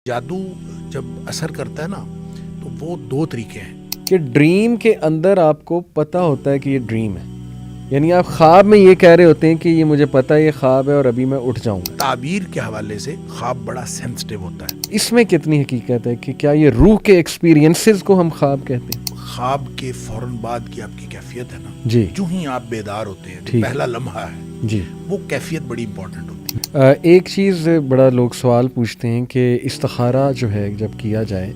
جادو جب اثر کرتا ہے نا تو وہ دو طریقے ہیں کہ ڈریم کے اندر آپ کو پتہ ہوتا ہے کہ یہ ڈریم ہے، یعنی آپ خواب میں یہ کہہ رہے ہوتے ہیں کہ یہ مجھے پتہ ہے یہ خواب ہے اور ابھی میں اٹھ جاؤں گا۔ تعبیر کے حوالے سے خواب بڑا سینسٹیو ہوتا ہے۔ اس میں کتنی حقیقت ہے کہ کیا یہ روح کے ایکسپیرینسز کو ہم خواب کہتے ہیں؟ خواب کے فوراً بعد کی آپ کی کیفیت ہے نا جی، جو ہی آپ بیدار ہوتے ہیں، جو ٹھیک، پہلا لمحہ ہے جی۔ وہ کیفیت بڑی امپورٹنٹ ہوتی ہے۔ ایک چیز بڑا لوگ سوال پوچھتے ہیں کہ استخارہ جو ہے جب کیا جائے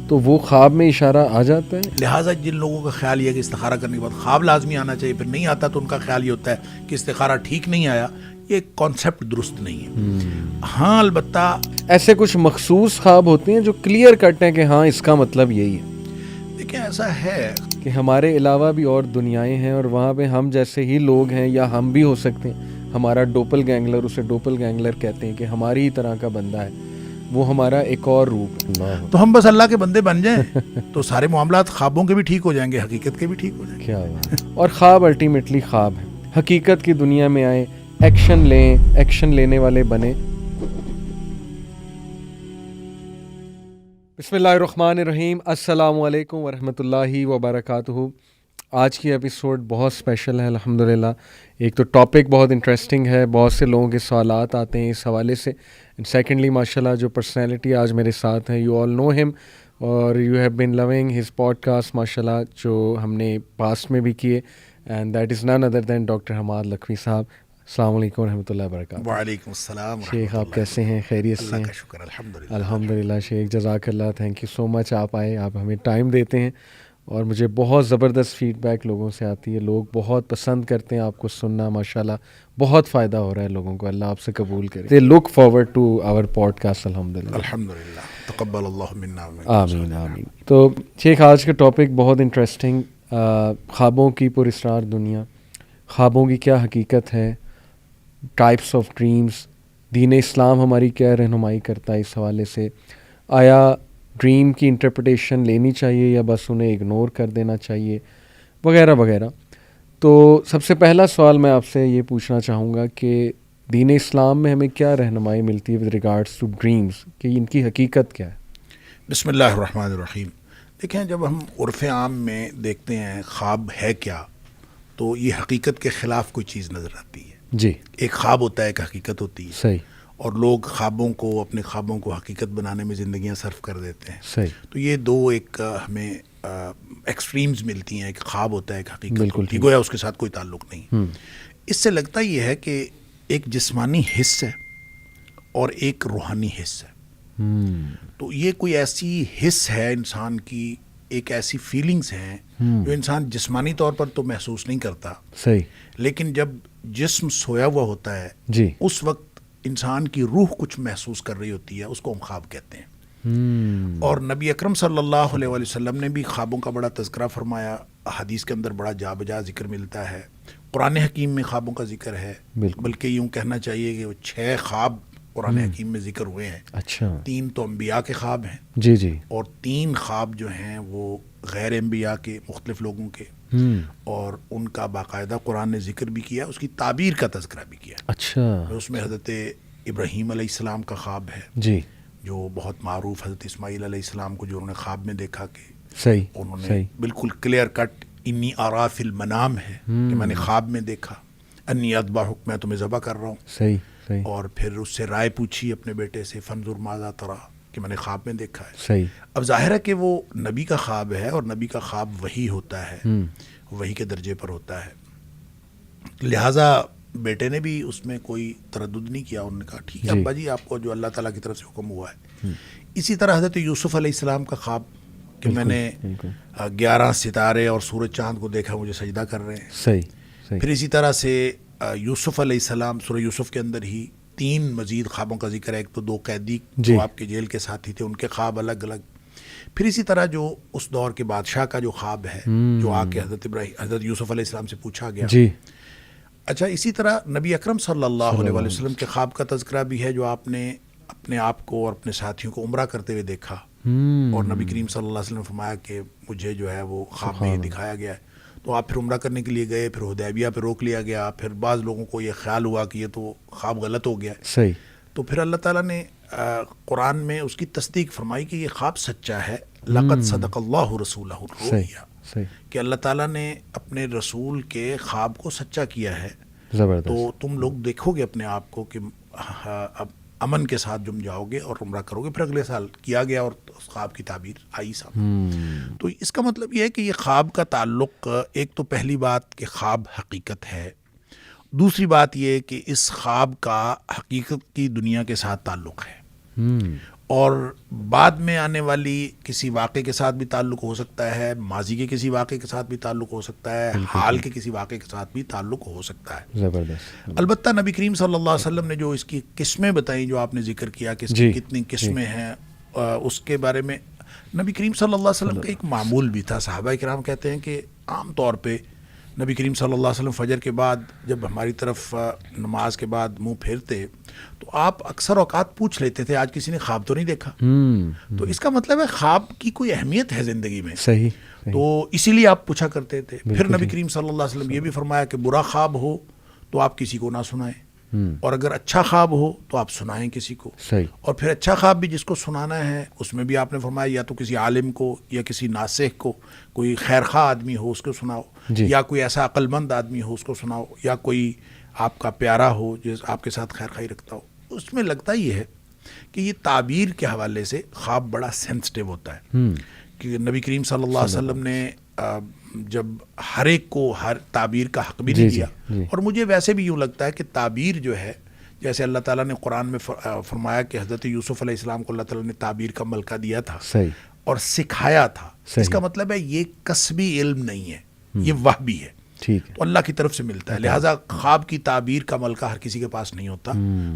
تو وہ خواب میں اشارہ آ جاتا ہے؟ لہٰذا جن لوگوں کا خیال یہ ہے کہ استخارہ کرنے کے بعد خواب لازمی آنا چاہیے، پھر نہیں آتا تو ان کا خیال یہ ہوتا ہے کہ استخارہ ٹھیک نہیں آیا، یہ کانسیپٹ درست نہیں ہے۔ ہاں البتہ ایسے کچھ مخصوص خواب ہوتے ہیں جو کلیئر کٹ ہیں کہ ہاں اس کا مطلب یہی ہے دیکھیں ایسا ہے کہ ہمارے علاوہ بھی اور دنیائیں ہیں اور وہاں پہ ہم جیسے ہی لوگ ہیں یا ہم بھی ہو سکتے ہیں، ہمارا ڈوپل گینگلر، اسے ڈوپل گینگلر کہتے ہیں کہ ہماری ہی طرح کا بندہ ہے، وہ ہمارا ایک اور روپ ہے۔ تو ہم بس اللہ کے بندے بن جائیں تو سارے معاملات خوابوں کے بھی ٹھیک ہو جائیں گے، حقیقت کے بھی ٹھیک ہو جائیں گے۔ کیا بات ہے۔ اور خواب الٹیمیٹلی خواب ہے، حقیقت کی دنیا میں آئیں، ایکشن لیں، ایکشن لینے والے بنیں۔ بسم اللہ الرحمن الرحیم، السلام علیکم ورحمۃ اللہ وبرکاتہ۔ آج کی ایپیسوڈ بہت اسپیشل ہے الحمدللہ۔ ایک تو ٹاپک بہت انٹرسٹنگ ہے، بہت سے لوگوں کے سوالات آتے ہیں اس حوالے سے، اینڈ سیکنڈلی ماشاءاللہ جو پرسنالٹی آج میرے ساتھ ہیں، یو آل نو ہم اور you have been loving his podcast ماشاءاللہ، جو ہم نے پاسٹ میں بھی کیے، and that is none other than doctor Hammad Lakhvi صاحب۔ السلام علیکم ورحمۃ اللہ وبرکاتہ۔ وعلیکم السلام شیخ آپ کیسے ہیں؟ خیریت سے اللہ ہیں؟ کا شکر الحمدللہ۔ الحمدللہ شیخ، جزاک اللہ، تھینک یو سو مچ، آپ آئے، آپ ہمیں ٹائم دیتے ہیں اور مجھے بہت زبردست فیڈ بیک لوگوں سے آتی ہے، لوگ بہت پسند کرتے ہیں آپ کو سننا، ماشاءاللہ بہت فائدہ ہو رہا ہے لوگوں کو، اللہ آپ سے قبول کرے۔ They look forward to our podcast الحمدللہ۔ الحمدللہ، تقبل اللہ منا آمین آمین۔ تو شیخ آج کا ٹاپک بہت انٹرسٹنگ، خوابوں کی پراسرار دنیا، خوابوں کی کیا حقیقت ہے، ٹائپس آف ڈریمز، دین اسلام ہماری کیا رہنمائی کرتا ہے اس حوالے سے، آیا ڈریم کی انٹرپریٹیشن لینی چاہیے یا بس انہیں اگنور کر دینا چاہیے، وغیرہ وغیرہ۔ تو سب سے پہلا سوال میں آپ سے یہ پوچھنا چاہوں گا کہ دین اسلام میں ہمیں کیا رہنمائی ملتی ہے ود ریگارڈس ٹو ڈریمز، کہ ان کی حقیقت کیا ہے؟ بسم اللہ الرحمن الرحیم۔ دیکھیں جب ہم عرف عام میں دیکھتے ہیں خواب ہے کیا، تو یہ حقیقت کے خلاف کوئی چیز نظر آتی ہے۔ جی، ایک خواب ہوتا ہے، ایک حقیقت ہوتی ہے، صحیح اور لوگ خوابوں کو، اپنے خوابوں کو حقیقت بنانے میں زندگیاں صرف کر دیتے ہیں۔ صحیح، تو یہ دو ایک ہمیں ایکسٹریمز ملتی ہیں، ایک خواب ہوتا ہے، ایک حقیقت بالکل ہوتی ہے، گویا اس کے ساتھ کوئی تعلق نہیں۔ اس سے لگتا یہ ہے کہ ایک جسمانی حص ہے اور ایک روحانی حص ہے۔ تو یہ کوئی ایسی حص ہے انسان کی، ایک ایسی فیلنگز ہیں جو انسان جسمانی طور پر تو محسوس نہیں کرتا، صحیح، لیکن جب جسم سویا ہوا ہوتا ہے جی، اس وقت انسان کی روح کچھ محسوس کر رہی ہوتی ہے، اس کو ہم خواب کہتے ہیں۔ اور نبی اکرم صلی اللہ علیہ وآلہ وسلم نے بھی خوابوں کا بڑا تذکرہ فرمایا، حدیث کے اندر بڑا جا بجا ذکر ملتا ہے، قرآن حکیم میں خوابوں کا ذکر ہے، بلکہ یوں کہنا چاہیے کہ وہ 6 خواب قرآن حکیم میں ذکر ہوئے ہیں۔ اچھا، 3 تو انبیاء کے خواب ہیں، جی جی، اور 3 خواب جو ہیں وہ غیر انبیاء کے، مختلف لوگوں کے، اور ان کا باقاعدہ قرآن نے ذکر بھی کیا، اس کی تعبیر کا تذکرہ بھی کیا۔ اچھا، اس میں حضرت ابراہیم علیہ السلام کا خواب ہے جی، جو بہت معروف، حضرت اسماعیل علیہ السلام کو جو انہوں نے خواب میں دیکھا کہ صحیح، انہوں نے صحیح، بالکل کلیئر کٹ انی آرا فی المنام ہے کہ میں نے خواب میں دیکھا، انی اذبحک، میں تمہیں ذبح کر رہا ہوں، صحیح، صحیح، اور پھر اس سے رائے پوچھی اپنے بیٹے سے، فانظر ماذا تری، کہ میں نے خواب میں دیکھا ہے۔ صحیح، اب ظاہر ہے کہ وہ نبی کا خواب ہے، اور نبی کا خواب وحی ہوتا ہے، وحی کے درجے پر ہوتا ہے، لہٰذا بیٹے نے بھی اس میں کوئی تردد نہیں کیا، انہوں نے کہا ٹھیک ہے ابا جی، آپ کو جو اللہ تعالیٰ کی طرف سے حکم ہوا ہے۔ اسی طرح حضرت یوسف علیہ السلام کا خواب کہ میں نے 11 ستارے اور سورج چاند کو دیکھا، مجھے سجدہ کر رہے ہیں۔ صحیح، صحیح، پھر اسی طرح سے یوسف علیہ السلام، سورہ یوسف کے اندر ہی 3 مزید خوابوں کا ذکر ہے، ایک تو 2 قیدی جو آپ کے جیل کے ساتھی تھے، ان کے خواب الگ الگ، پھر اسی طرح جو اس دور کے بادشاہ کا جو خواب ہے، جو آ کے حضرت یوسف علیہ السلام سے پوچھا گیا۔ جی، اچھا، اسی طرح نبی اکرم صلی اللہ علیہ وآلہ وسلم کے خواب کا تذکرہ بھی ہے، جو آپ نے اپنے آپ کو اور اپنے ساتھیوں کو عمرہ کرتے ہوئے دیکھا، اور نبی کریم صلی اللہ علیہ وسلم نے فرمایا کہ مجھے جو ہے وہ خواب میں یہ دکھایا گیا ہے۔ تو آپ پھر عمرہ کرنے کے لیے گئے، پھر حدیبیہ پہ روک لیا گیا، پھر بعض لوگوں کو یہ خیال ہوا کہ یہ تو خواب غلط ہو گیا ہے، صحیح، تو پھر اللہ تعالیٰ نے قرآن میں اس کی تصدیق فرمائی کہ یہ خواب سچا ہے. لقد صدق اللہ رسولہ الرؤیا، صحیح، کہ اللہ تعالیٰ نے اپنے رسول کے خواب کو سچا کیا ہے. زبردست. تو تم لوگ دیکھو گے اپنے آپ کو کہ اب امن کے ساتھ جم جاؤ گے اور عمرہ کرو گے. پھر اگلے سال کیا گیا اور اس خواب کی تعبیر آئی سامنے. تو اس کا مطلب یہ ہے کہ یہ خواب کا تعلق، ایک تو پہلی بات کہ خواب حقیقت ہے، دوسری بات یہ کہ اس خواب کا حقیقت کی دنیا کے ساتھ تعلق ہے، اور بعد میں آنے والی کسی واقعے کے ساتھ بھی تعلق ہو سکتا ہے، ماضی کے کسی واقعے کے ساتھ بھی تعلق ہو سکتا ہے، حال کے کسی واقعے کے ساتھ بھی تعلق ہو سکتا ہے. زبردست. البتہ نبی کریم صلی اللہ علیہ وسلم نے جو اس کی قسمیں بتائیں، جو آپ نے ذکر کیا کہ اس کی کتنی قسمیں ہیں، اس کے بارے میں نبی کریم صلی اللہ علیہ وسلم کا ایک معمول بھی تھا. صحابہ کرام کہتے ہیں کہ عام طور پہ نبی کریم صلی اللہ علیہ وسلم فجر کے بعد جب ہماری طرف نماز کے بعد منہ پھیرتے تو آپ اکثر اوقات پوچھ لیتے تھے آج کسی نے خواب تو نہیں دیکھا. تو اس کا مطلب ہے خواب کی کوئی اہمیت ہے زندگی میں. صحیح. تو اسی لیے آپ پوچھا کرتے تھے. پھر نبی کریم صلی اللہ علیہ وسلم یہ بھی فرمایا کہ برا خواب ہو تو آپ کسی کو نہ سنائیں، اور اگر اچھا خواب ہو تو آپ سنائیں کسی کو. صحیح. اور پھر اچھا خواب بھی جس کو سنانا ہے اس میں بھی آپ نے فرمایا یا تو کسی عالم کو یا کسی ناصح کو، کوئی خیر خواہ آدمی ہو اس کو سناؤ، یا کوئی ایسا عقل مند آدمی ہو اس کو سناؤ، یا کوئی آپ کا پیارا ہو جو آپ کے ساتھ خیر خواہی رکھتا ہو. اس میں لگتا یہ ہے کہ یہ تعبیر کے حوالے سے خواب بڑا سینسٹیو ہوتا ہے، کہ نبی کریم صلی اللہ علیہ وسلم نے جب ہر ایک کو ہر تعبیر کا حق بھی نہیں دیا. اور مجھے ویسے بھی یوں لگتا ہے کہ تعبیر جو ہے، جیسے اللہ تعالیٰ نے قرآن میں فرمایا کہ حضرت یوسف علیہ السلام کو اللہ تعالیٰ نے تعبیر کا ملکہ دیا تھا اور سکھایا تھا. اس کا مطلب ہے یہ کسبی علم نہیں ہے، یہ وحبی ہے، تو اللہ کی طرف سے ملتا ہے. لہٰذا خواب کی تعبیر کا ملکہ ہر کسی کے پاس نہیں ہوتا.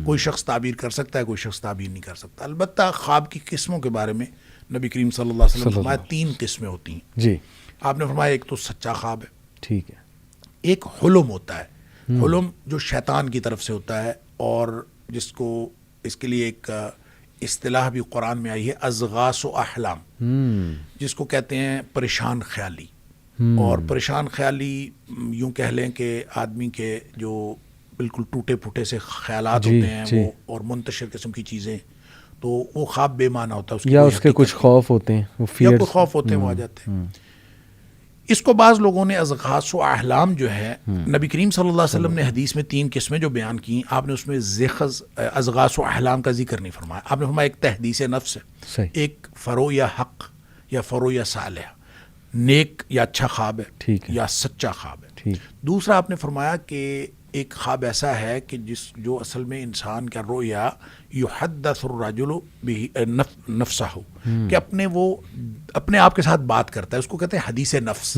کوئی شخص تعبیر کر سکتا ہے، کوئی شخص تعبیر نہیں کر سکتا. البتہ خواب کی قسموں کے بارے میں نبی کریم صلی اللہ علیہ وسلم نے فرمایا 3 قسمیں ہوتی ہیں. جی. آپ نے فرمایا ایک تو سچا خواب ہے، ٹھیک ہے. ایک حلم ہوتا ہے، حلم جو شیطان کی طرف سے ہوتا ہے، اور جس کو اس کے لیے ایک اصطلاح بھی قرآن میں آئی ہے، اضغاث و احلام، جس کو کہتے ہیں پریشان خیالی. اور پریشان خیالی یوں کہہ لیں کہ آدمی کے جو بالکل ٹوٹے پھوٹے سے خیالات ہوتے ہیں وہ، اور منتشر قسم کی چیزیں، تو وہ خواب بے معنی ہوتا ہے. یا اس کے کچھ خوف ہوتے ہیں، یا کوئی خوف ہوتے ہیں وہ آ جاتے ہیں. اس کو بعض لوگوں نے اضغاث و احلام جو ہے، نبی کریم صلی اللہ علیہ وسلم نے حدیث میں 3 قسمیں جو بیان کی، آپ نے اس میں اضغاث و احلام کا ذکر نہیں فرمایا. آپ نے فرمایا ایک تحدیث نفس ہے، ایک فرو یا حق یا فرو یا صالح، نیک یا اچھا خواب ہے یا سچا خواب ہے. دوسرا آپ نے فرمایا کہ ایک خواب ایسا ہے کہ جو اصل میں انسان کا رویا یحدث الرجل نفسہ، کہ اپنے آپ کے ساتھ بات کرتا ہے. اس کو کہتے ہیں حدیث نفس،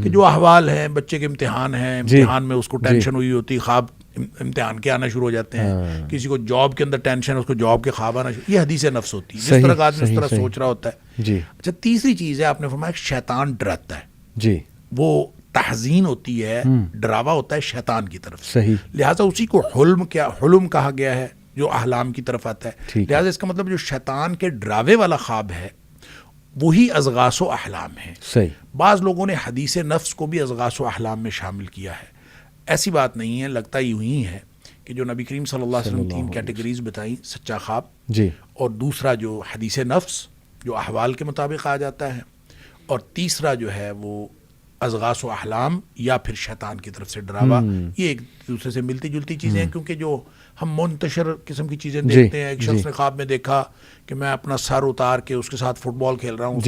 کہ جو احوال ہیں، بچے کے امتحان ہیں، امتحان میں اس کو ٹینشن ہوئی ہوتی، خواب امتحان کے آنا شروع ہو جاتے ہیں. کسی کو جاب کے اندر ٹینشن ہے، اس کو جاب کے خواب آنا شروع. یہ حدیث نفس ہوتی ہے، جس طرح کا آدمی اس طرح سوچ رہا ہوتا ہے. اچھا، تیسری چیز ہے آپ نے فرمایا شیطان ڈراتا ہے. وہ تحزین ہوتی ہے، ڈراوا ہوتا ہے شیطان کی طرف سے. لہٰذا اسی کو حلم کہا گیا ہے جو احلام کی طرف آتا ہے. لہٰذا اس کا مطلب جو شیطان کے ڈراوے والا خواب ہے وہی اضغاث و احلام ہے. بعض لوگوں نے حدیث نفس کو بھی اضغاث و احلام میں شامل کیا ہے. ایسی بات نہیں ہے، لگتا یوں ہی ہے کہ جو نبی کریم صلی اللہ علیہ وسلم 3 کیٹیگریز بتائیں، سچا خواب، اور دوسرا جو حدیث نفس جو احوال کے مطابق آ جاتا ہے، اور تیسرا جو ہے وہ اضغاث و احلام یا پھر شیطان کی طرف سے ڈراوا. یہ ایک دوسرے سے ملتی جلتی چیزیں ہیں، کیونکہ جو ہم منتشر قسم کی چیزیں دیکھتے ہیں. ایک شخص نے خواب میں دیکھا کہ میں اپنا سر اتار کے اس کے ساتھ فٹ بال کھیل رہا ہوں،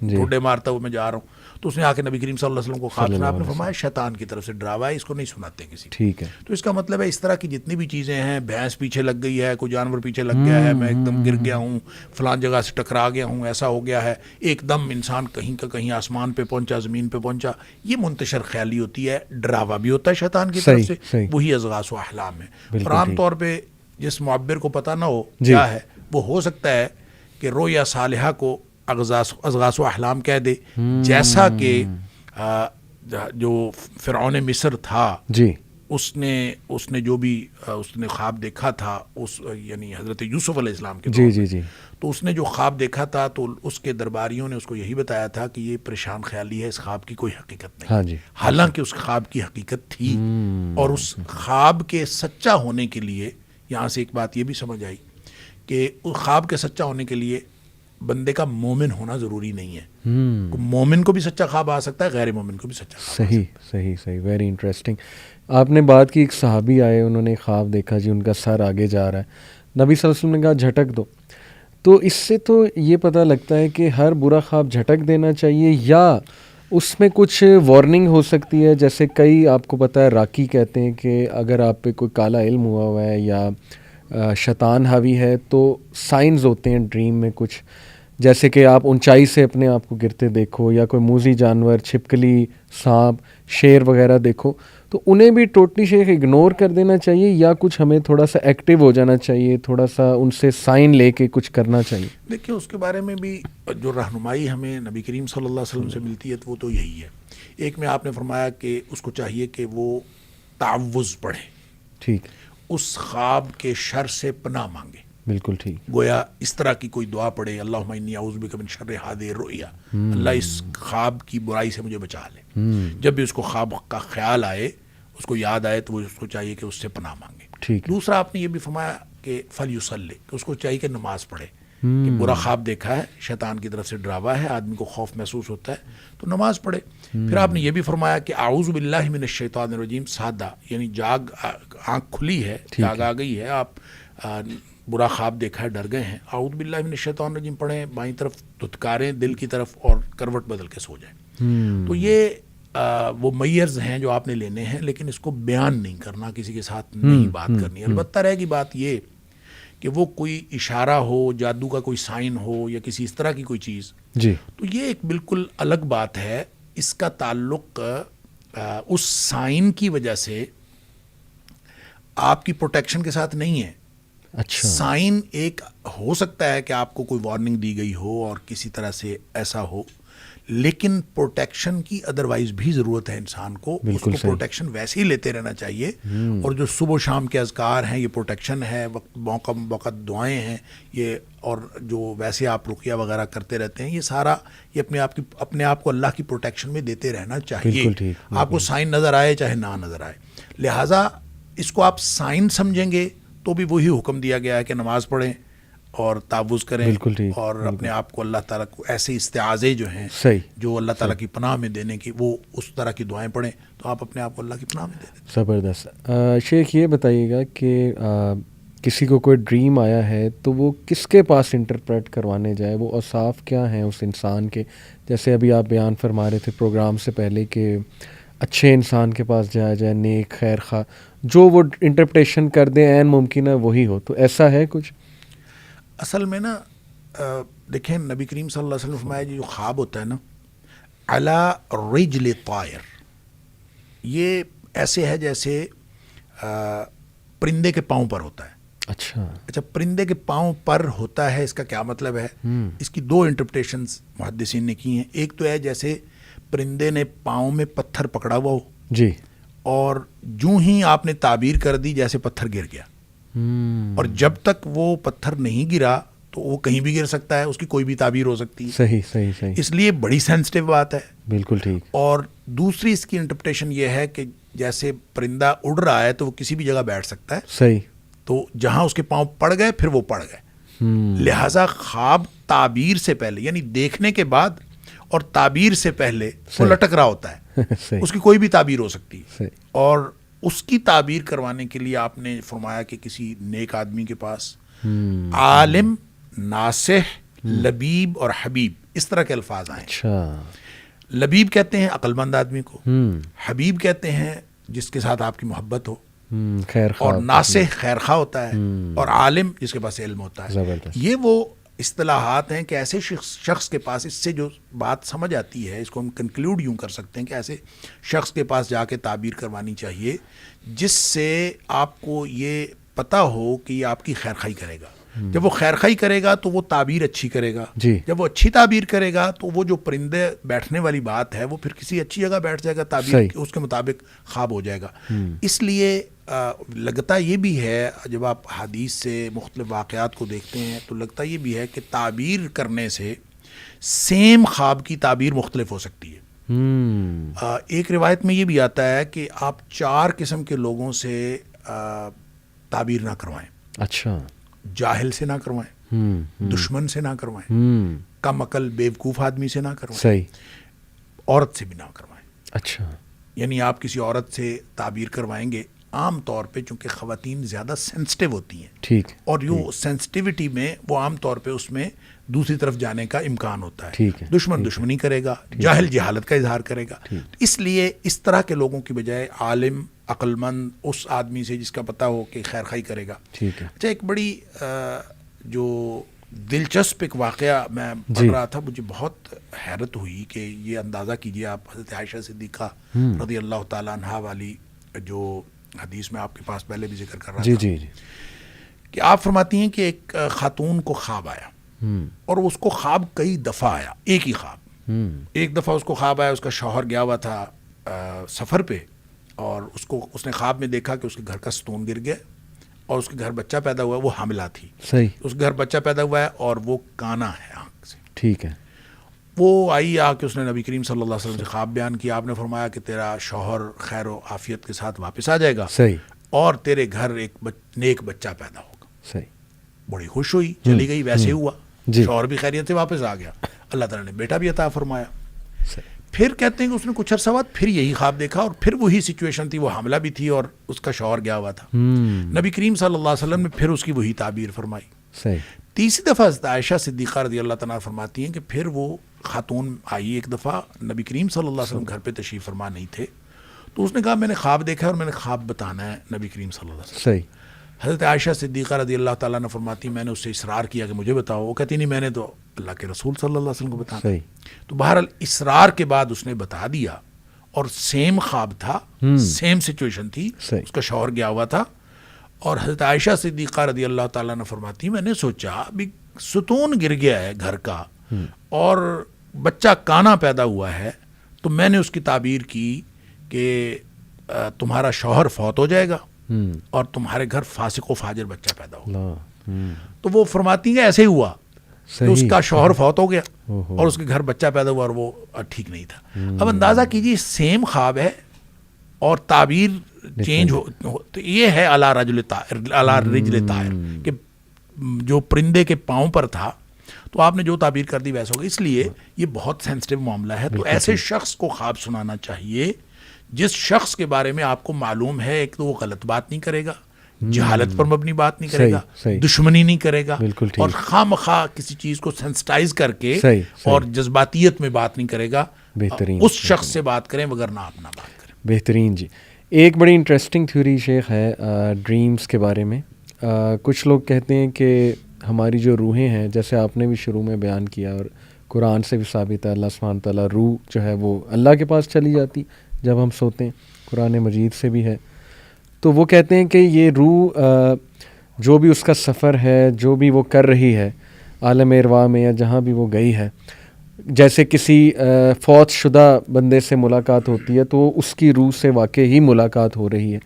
ٹھوڈے مارتا ہوا میں جا رہا ہوں. تو اس نے آ کے نبی کریم صلی اللہ علیہ وسلم کو خواب سنا. آپ نے فرمایا شیطان کی طرف سے ڈراوا ہے، اس کو نہیں سناتے کسی. ٹھیک ہے. تو اس کا مطلب ہے اس طرح کی جتنی بھی چیزیں ہیں، بھینس پیچھے لگ گئی ہے، کوئی جانور پیچھے لگ گیا ہے، میں ایک دم گر گیا ہوں، فلان جگہ سے ٹکرا گیا ہوں، ایسا ہو گیا ہے، ایک دم انسان کہیں کا کہیں آسمان پہ پہنچا، زمین پہ پہنچا، یہ منتشر خیالی ہوتی ہے. ڈراوا بھی ہوتا ہے شیطان کی طرف سے، وہی اضغاث و احلام ہے. اور عام طور پہ جس معبر کو پتہ نہ ہو کیا ہے، وہ ہو سکتا ہے کہ رویا صالحہ کو اضغاث و احلام کہہ دے، جیسا کہ جو فرعون مصر تھا، اس نے جو بھی اس نے خواب دیکھا تھا، یعنی حضرت یوسف علیہ السلام کے دور میں، تو اس نے جو خواب دیکھا تھا تو اس کے درباریوں نے اس کو یہی بتایا تھا کہ یہ پریشان خیالی ہے، اس خواب کی کوئی حقیقت نہیں. حالانکہ اس خواب کی حقیقت تھی، اور اس خواب کے سچا ہونے کے لیے یہاں سے ایک بات یہ بھی سمجھ آئی کہ خواب کے سچا ہونے کے لیے بندے کا مومن ہونا ضروری نہیں ہے. مومن کو بھی سچا خواب آ سکتا ہے, غیر مومن کو بھی سچا خواب. صحیح ویری انٹرسٹنگ. آپ نے بات کی ایک صحابی آئے, انہوں نے خواب دیکھا جی ان کا سر آگے جا رہا ہے, نبی صلی اللہ علیہ وسلم نے کہا جھٹک دو. تو اس سے تو یہ پتہ لگتا ہے کہ ہر برا خواب جھٹک دینا چاہیے, یا اس میں کچھ وارننگ ہو سکتی ہے. جیسے کئی آپ کو پتہ ہے راکی کہتے ہیں کہ اگر آپ پہ کوئی کالا علم ہوا ہے یا شیطان حاوی ہے تو سائنز ہوتے ہیں ڈریم میں کچھ, جیسے کہ آپ اونچائی سے اپنے آپ کو گرتے دیکھو, یا کوئی موذی جانور, چھپکلی, سانپ, شیر وغیرہ دیکھو, تو انہیں بھی ٹوٹلی شیخ اگنور کر دینا چاہیے, یا کچھ ہمیں تھوڑا سا ایکٹیو ہو جانا چاہیے, تھوڑا سا ان سے سائن لے کے کچھ کرنا چاہیے؟ دیکھیے اس کے بارے میں بھی جو رہنمائی ہمیں نبی کریم صلی اللہ علیہ وسلم سے ملتی ہے وہ تو یہی ہے. ایک میں آپ نے فرمایا کہ اس کو چاہیے کہ وہ تعوذ پڑھے, ٹھیک, اس خواب کے شر سے پناہ مانگے. بالکل ٹھیک. گویا اس طرح کی کوئی دعا پڑھے, اللہم انی اعوذ بک من شر ھذہ الرؤیا, اللہ اس خواب کی برائی سے مجھے بچا لے. جب بھی اس کو خواب کا خیال آئے, اس کو یاد آئے, تو وہ اس کو چاہیے کہ اس سے پناہ مانگے. ٹھیک. دوسرا آپ نے یہ بھی فرمایا کہ فلیصلی, کہ اس کو چاہیے کہ نماز پڑھے. کہ برا خواب دیکھا ہے, شیطان کی طرف سے ڈراوا ہے, آدمی کو خوف محسوس ہوتا ہے, تو نماز پڑھے. پھر آپ نے یہ بھی فرمایا کہ اعوذ باللہ من الشیطان الرجیم, سادہ یعنی جاگ, آنکھ کھلی ہے, جاگ آ گئی ہے, آپ برا خواب دیکھا ہے, ڈر گئے ہیں, اعوذ باللہ من الشیطان الرجیم پڑھیں, بائیں طرف دھتکاریں دل کی طرف اور کروٹ بدل کے سو جائیں. تو یہ وہ میئرز ہیں جو آپ نے لینے ہیں, لیکن اس کو بیان نہیں کرنا, کسی کے ساتھ نہیں بات کرنی. البتہ رہے گی بات یہ کہ وہ کوئی اشارہ ہو, جادو کا کوئی سائن ہو, یا کسی اس طرح کی کوئی چیز, جی, تو یہ ایک بالکل الگ بات ہے. اس کا تعلق اس سائن کی وجہ سے آپ کی پروٹیکشن کے ساتھ نہیں ہے. اچھا, سائن ایک ہو سکتا ہے کہ آپ کو کوئی وارننگ دی گئی ہو اور کسی طرح سے ایسا ہو, لیکن پروٹیکشن کی ادروائز بھی ضرورت ہے انسان کو. اس کو پروٹیکشن ویسے ہی لیتے رہنا چاہیے. اور جو صبح و شام کے اذکار ہیں یہ پروٹیکشن ہے, وقت موقع موقع دعائیں ہیں یہ, اور جو ویسے آپ رقیہ وغیرہ کرتے رہتے ہیں, یہ سارا یہ اپنے آپ کو اللہ کی پروٹیکشن میں دیتے رہنا چاہیے. آپ کو سائن نظر آئے چاہے نہ نظر آئے. لہٰذا اس کو آپ سائن سمجھیں گے تو بھی وہی حکم دیا گیا ہے کہ نماز پڑھیں اور تعوذ کریں, اور اپنے آپ کو اللہ تعالیٰ کو ایسے استعاذے جو ہیں جو اللہ تعالیٰ کی پناہ میں دینے کی, وہ اس طرح کی دعائیں پڑھیں, تو آپ اپنے آپ کو اللہ کی پناہ میں دے دیں. زبردست. شیخ یہ بتائیے گا کہ کسی کو کوئی ڈریم آیا ہے تو وہ کس کے پاس انٹرپریٹ کروانے جائے, وہ اوصاف کیا ہیں اس انسان کے؟ جیسے ابھی آپ بیان فرما رہے تھے پروگرام سے پہلے کہ اچھے انسان کے پاس جایا جائے, نیک خیر خواہ, جو وہ انٹرپریٹیشن کر دیں عین ممکن ہے وہی ہو, تو ایسا ہے کچھ؟ اصل میں نا دیکھیں نبی کریم صلی اللہ علیہ وسلم فرمایا جو خواب ہوتا ہے نا, علی رجل طائر, یہ ایسے ہے جیسے پرندے کے پاؤں پر ہوتا ہے. اچھا, پرندے کے پاؤں پر ہوتا ہے, اس کا کیا مطلب ہے؟ اس کی دو انٹرپریٹیشنز محدثین نے کی ہیں. ایک تو ہے جیسے پرندے نے پاؤں میں پتھر پکڑا ہوا ہو, جی, اور جو ہی آپ نے تعبیر کر دی جیسے پتھر گر گیا, اور جب تک وہ پتھر نہیں گرا تو وہ کہیں بھی گر سکتا ہے, اس کی کوئی بھی تعبیر ہو سکتی ہے. صحیح. اس لیے بڑی سینسٹیو بات ہے. بالکل ٹھیک. اور دوسری اس کی انٹرپریٹیشن یہ ہے کہ جیسے پرندہ اڑ رہا ہے تو وہ کسی بھی جگہ بیٹھ سکتا ہے, صحیح, تو جہاں اس کے پاؤں پڑ گئے پھر وہ پڑ گئے. لہٰذا خواب تعبیر سے پہلے, یعنی دیکھنے کے بعد اور تعبیر سے پہلے وہ لٹک رہا ہوتا ہے, اس کی کوئی بھی تعبیر ہو سکتی ہے. اور اس کی تعبیر کروانے کے لیے آپ نے فرمایا کہ کسی نیک آدمی کے پاس, عالم, ناصح, لبیب اور حبیب, اس طرح کے الفاظ آئے. اچھا, لبیب کہتے ہیں عقل مند آدمی کو, حبیب کہتے ہیں جس کے ساتھ آپ کی محبت ہو, خیر خواہ, اور ناصح خیر خواہ ہوتا ہے, اور عالم جس کے پاس علم ہوتا ہے. یہ وہ اصطلاحات ہیں کہ ایسے شخص کے پاس, اس سے جو بات سمجھ آتی ہے اس کو ہم کنکلوڈ یوں کر سکتے ہیں کہ ایسے شخص کے پاس جا کے تعبیر کروانی چاہیے جس سے آپ کو یہ پتہ ہو کہ یہ آپ کی خیر خواہی کرے گا. جب وہ خیر خواہی کرے گا تو وہ تعبیر اچھی کرے گا. جب وہ اچھی تعبیر کرے گا تو وہ جو پرندے بیٹھنے والی بات ہے وہ پھر کسی اچھی جگہ بیٹھ جائے گا, تعبیر اس کے مطابق خواب ہو جائے گا. اس لیے لگتا یہ بھی ہے جب آپ حدیث سے مختلف واقعات کو دیکھتے ہیں تو لگتا یہ بھی ہے کہ تعبیر کرنے سے سیم خواب کی تعبیر مختلف ہو سکتی ہے. ایک روایت میں یہ بھی آتا ہے کہ آپ 4 قسم کے لوگوں سے تعبیر نہ کروائیں. اچھا. جاہل سے نہ کروائیں، دشمن سے نہ کروائیں، کم عقل بیوقوف آدمی سے نہ کروائیں، صحیح. عورت سے بھی نہ کروائیں. اچھا. یعنی آپ کسی عورت سے تعبیر کروائیں گے، عام طور پہ چونکہ خواتین زیادہ سینسٹیو ہوتی ہیں، ٹھیک. اور یوں سینسٹیوٹی میں وہ عام طور پہ اس میں دوسری طرف جانے کا امکان ہوتا ہے. ٹھیک ہے. دشمن دشمنی کرے گا، جاہل جہالت کا اظہار کرے گا. اس لیے اس طرح کے لوگوں کی بجائے عالم عقل مند اس آدمی سے جس کا پتہ ہو کہ خیر خائی کرے گا. ٹھیک ہے. اچھا، ایک بڑی جو دلچسپ ایک واقعہ میں پڑھ رہا تھا، مجھے بہت حیرت ہوئی کہ یہ اندازہ کیجئے آپ، حضرت عائشہ صدیقہ رضی اللہ تعالیٰ عنہا والی جو حدیث میں آپ کے پاس پہلے بھی ذکر کر رہا تھا، جی کہ آپ فرماتی ہیں کہ ایک خاتون کو خواب آیا، اور اس کو خواب کئی دفعہ آیا، ایک ہی خواب. ایک دفعہ اس کو خواب آیا، اس کا شوہر گیا ہوا تھا سفر پہ، اور اس نے خواب میں دیکھا کہ اس کے گھر کا ستون گر گیا، اور اس کے گھر بچہ پیدا ہوا ہے، وہ حاملہ تھی. صحیح. اس کے گھر بچہ پیدا ہوا ہے اور وہ کانا ہے آنکھ سے. ٹھیک ہے. وہ آئی آ کے اس نے نبی کریم صلی اللہ علیہ وسلم سے خواب بیان کیا. آپ نے فرمایا کہ تیرا شوہر خیر و عافیت کے ساتھ واپس آ جائے گا، صحیح. اور تیرے گھر ایک نیک بچہ پیدا ہوگا. صحیح. بڑی خوش ہوئی، چلی گئی. ویسے ہوا، جی. شوہر بھی خیریت سے واپس آ گیا، اللہ تعالیٰ نے بیٹا بھی عطا فرمایا. صحیح. پھر کہتے ہیں کہ اس نے کچھ عرصہ بعد پھر یہی خواب دیکھا، اور پھر وہی سچویشن تھی، وہ حاملہ بھی تھی اور اس کا شوہر گیا ہوا تھا. نبی کریم صلی اللہ علیہ وسلم نے پھر اس کی وہی تعبیر فرمائی. صحیح. تیسری دفعہ حضرت عائشہ صدیقہ رضی اللہ تعالیٰ فرماتی ہیں کہ پھر وہ خاتون آئی ایک دفعہ، نبی کریم صلی اللہ علیہ وسلم گھر پہ تشریف فرما نہیں تھے، تو اس نے کہا میں نے خواب دیکھا ہے اور میں نے خواب بتانا ہے نبی کریم صلی اللہ علیہ وسلم. صحیح. حضرت عائشہ صدیقہ رضی اللہ تعالیٰ نے فرماتی میں نے اس سے اصرار کیا کہ مجھے بتاؤ. وہ کہتی نہیں، میں نے تو اللہ کے رسول صلی اللہ علیہ وسلم کو بتانا. صحیح. تو بہرحال اصرار کے بعد اس نے بتا دیا، اور سیم خواب تھا، سیم سچویشن تھی. صحیح. اس کا شوہر گیا ہوا تھا، اور حضرت عائشہ صدیقہ رضی اللہ تعالیٰ نے فرماتی میں نے سوچا ابھی ستون گر گیا ہے گھر کا، اور بچہ کانا پیدا ہوا ہے، تو میں نے اس کی تعبیر کی کہ تمہارا شوہر فوت ہو جائے گا اور تمہارے گھر فاسق و فاجر بچہ پیدا ہوگا. تو وہ فرماتی ہیں ایسے ہی ہوا کہ اس کا شوہر فوت ہو گیا اور اس کے گھر بچہ پیدا ہوا، اور وہ ٹھیک نہیں تھا. اب اندازہ کیجیے سیم خواب ہے اور تعبیر چینج ہو. تو یہ ہے علی رجل طائر، کہ جو پرندے کے پاؤں پر تھا تو آپ نے جو تعبیر کر دی ویسا ہوگا. اس لیے یہ بہت سینسٹیو معاملہ ہے. تو ایسے شخص کو خواب سنانا چاہیے جس شخص کے بارے میں آپ کو معلوم ہے ایک تو وہ غلط بات نہیں کرے گا، جہالت پر مبنی بات نہیں کرے گا، دشمنی نہیں کرے گا، اور خواہ مخواہ کسی چیز کو سینسٹائز کر کے اور جذباتیت میں بات نہیں کرے گا. بہترین. اس شخص سے بات کریں وگرنہ آپ نہ بات کریں. بہترین. جی، ایک بڑی انٹرسٹنگ تھیوری شیخ ہے ڈریمز کے بارے میں. کچھ لوگ کہتے ہیں کہ ہماری جو روحیں ہیں، جیسے آپ نے بھی شروع میں بیان کیا اور قرآن سے بھی ثابت ہے، اللہ سبحانہ تعالیٰ روح جو ہے وہ اللہ کے پاس چلی جاتی جب ہم سوتے ہیں، قرآن مجید سے بھی ہے. تو وہ کہتے ہیں کہ یہ روح جو بھی اس کا سفر ہے، جو بھی وہ کر رہی ہے عالم ارواح میں یا جہاں بھی وہ گئی ہے، جیسے کسی فوت شدہ بندے سے ملاقات ہوتی ہے تو اس کی روح سے واقعی ہی ملاقات ہو رہی ہے.